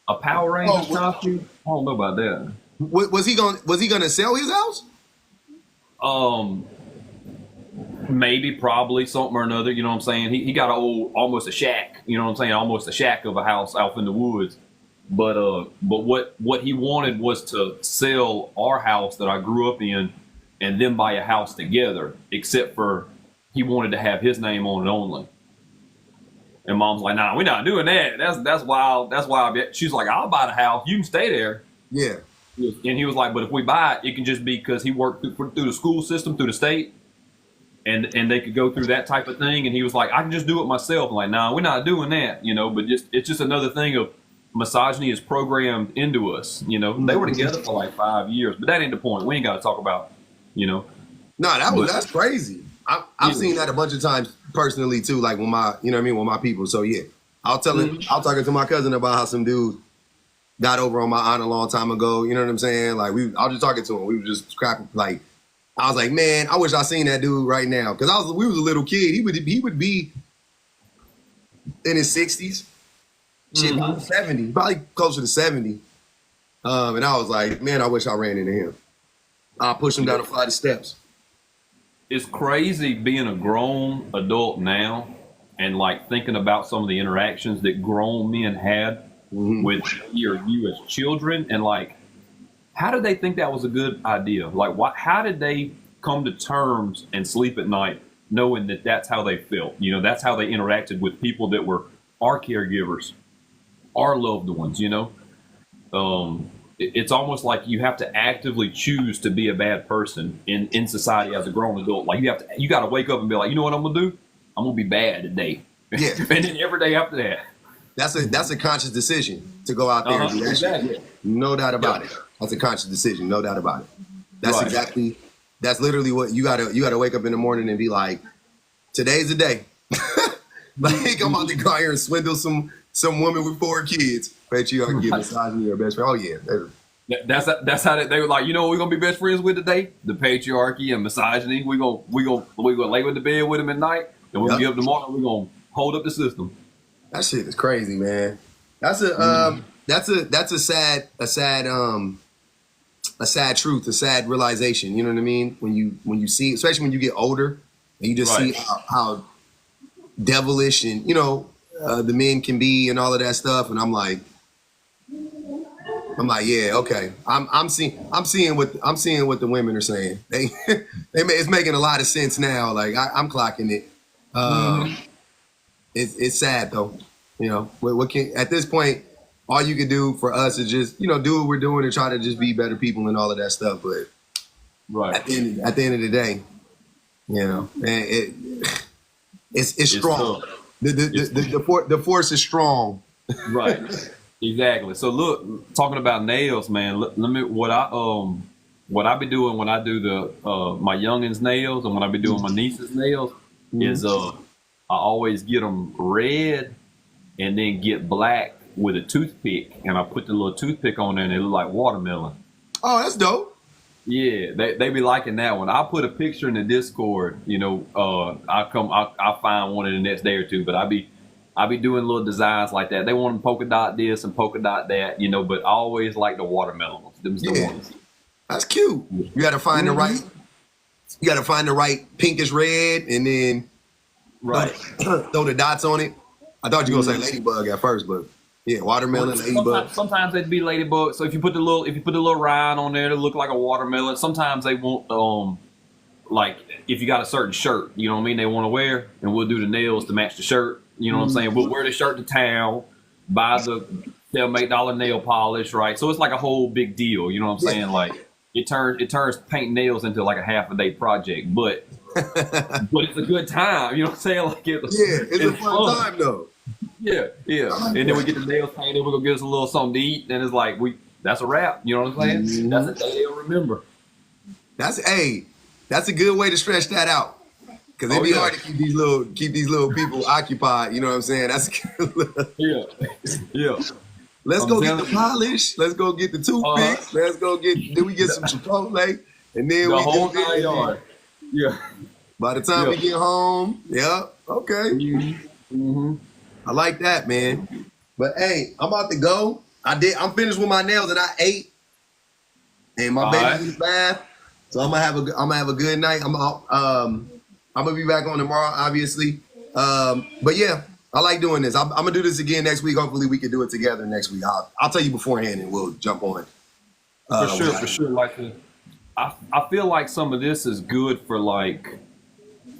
A Power Rangers costume? I don't know about that. Was he gonna sell his house? Maybe, probably, something or another. You know what I'm saying? He got almost a shack. You know what I'm saying? Almost a shack of a house out in the woods. But what he wanted was to sell our house that I grew up in, and then buy a house together. Except for he wanted to have his name on it only. And Mom's like, nah, we're not doing that. That's wild. That's wild. She's like, I'll buy the house. You can stay there. Yeah. And he was like, but if we buy it, it can just be because he worked through the school system, through the state, and they could go through that type of thing. And he was like, I can just do it myself. I'm like, nah, we're not doing that, But it's just another thing of misogyny is programmed into us. They were together for like 5 years, but that ain't the point. We ain't got to talk about, No, that's crazy. I've seen that a bunch of times personally too, like with my, with my people. So yeah, I'll talking to my cousin about how some dude got over on my aunt a long time ago. You know what I'm saying? Like I was just talking to him. We were just scrapping. Like I was like, man, I wish I seen that dude right now, because we was a little kid. He would be in his 60s, shit, 70, probably closer to 70. And I was like, man, I wish I ran into him. I'll push him down a flight of steps. it's crazy being a grown adult now and like thinking about some of the interactions that grown men had with me or you as children, and like, how did they think that was a good idea? Like, how did they come to terms and sleep at night knowing that that's how they felt? You know, that's how they interacted with people that were our caregivers, our loved ones, you know? It's almost like you have to actively choose to be a bad person in society as a grown adult. Like, you got to wake up and be like, you know what I'm going to do? I'm going to be bad today. Yeah. And then every day after that. That's a conscious decision to go out there and do that exactly. shit. No doubt about it. That's a conscious decision, no doubt about it. That's literally what you gotta wake up in the morning and be like, today's the day. Like, I'm about to go out here and swindle some woman with 4 kids. Patriarchy, misogyny, or best friend. Oh yeah. That's how they were like, you know what we're gonna be best friends with today? The patriarchy and misogyny. We gonna lay with the bed with them at night, and when we get up tomorrow, we're gonna hold up the system. That shit is crazy, man. That's a sad truth, a sad realization. You know what I mean? When you see, especially when you get older, and you just see how devilish and the men can be and all of that stuff. And I'm like, yeah, okay. I'm seeing what the women are saying. It's making a lot of sense now. Like I'm clocking it. It's sad though. You know, what can, at this point, all you can do for us is just, do what we're doing and try to just be better people and all of that stuff. But at the end of the day, man, it's strong. Tough. The force is strong. Right. Exactly. So look, talking about nails, man, let me, what I be doing when I do the, my youngins' nails and when I be doing my niece's nails is, I always get them red and then get black with a toothpick, and I put the little toothpick on there and they look like watermelon. Oh, that's dope. Yeah, they be liking that one. I'll put a picture in the Discord, I'll find one in the next day or two, but I be doing little designs like that. They want them polka dot this and polka dot that, but I always like the watermelon ones. Them's the ones. That's cute. You gotta find the right pinkish red and then throw the dots on it. I thought you were gonna say ladybug at first, but yeah, watermelon, ladybug. Sometimes it'd be ladybug. So if you put the little rind on there to look like a watermelon. Sometimes they want like if you got a certain shirt, you know what I mean, they want to wear, and we'll do the nails to match the shirt. You know what I'm saying? We'll wear the shirt to town, buy the $8 nail polish, right? So it's like a whole big deal. You know what I'm saying? Like it turns painting nails into like a half a day project, but it's a good time. You know what I'm saying? Like it's a fun time though. Yeah. And then we get the nails painted. We're gonna get us a little something to eat, and it's like that's a wrap. You know what I'm saying? That's a day they'll remember. That's a good way to stretch that out. Cause it'd be hard to keep these little people occupied. You know what I'm saying? That's yeah. Let's go get the polish. Let's go get the toothpicks. Then we get some Chipotle, and then the we whole go 9 yards. Yeah. By the time we get home, okay. I like that, man. But hey, I'm about to go. I'm finished with my nails and I ate. And my baby's in the bath. So I'm gonna have a good night. I'm gonna be back on tomorrow, obviously. But yeah, I like doing this. I'm gonna do this again next week. Hopefully we can do it together next week. I'll tell you beforehand and we'll jump on. For sure. Like I feel like some of this is good for like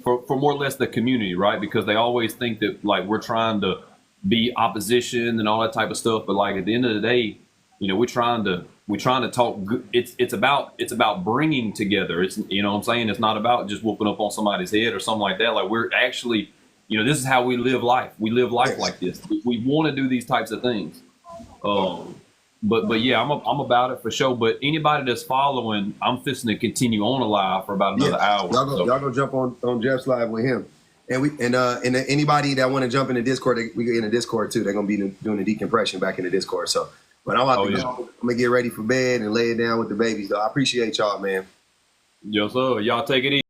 for more or less the community, right? Because they always think that like we're trying to be opposition and all that type of stuff, but like at the end of the day, we're trying to talk good. It's about bringing together. It's what I'm saying, it's not about just whooping up on somebody's head or something like that. Like we're actually, this is how we live life. We live life like this. We want to do these types of things. But yeah, I'm about it for sure. But anybody that's following, I'm fixing to continue on a live for about another hour. Y'all go jump on Jeff's live with him. And anybody that want to jump in the Discord, we get in the Discord too. They're gonna be doing the decompression back in the Discord. So, but I'm about to go. I'm gonna get ready for bed and lay it down with the babies. Though I appreciate y'all, man. Yes, sir. Y'all take it easy.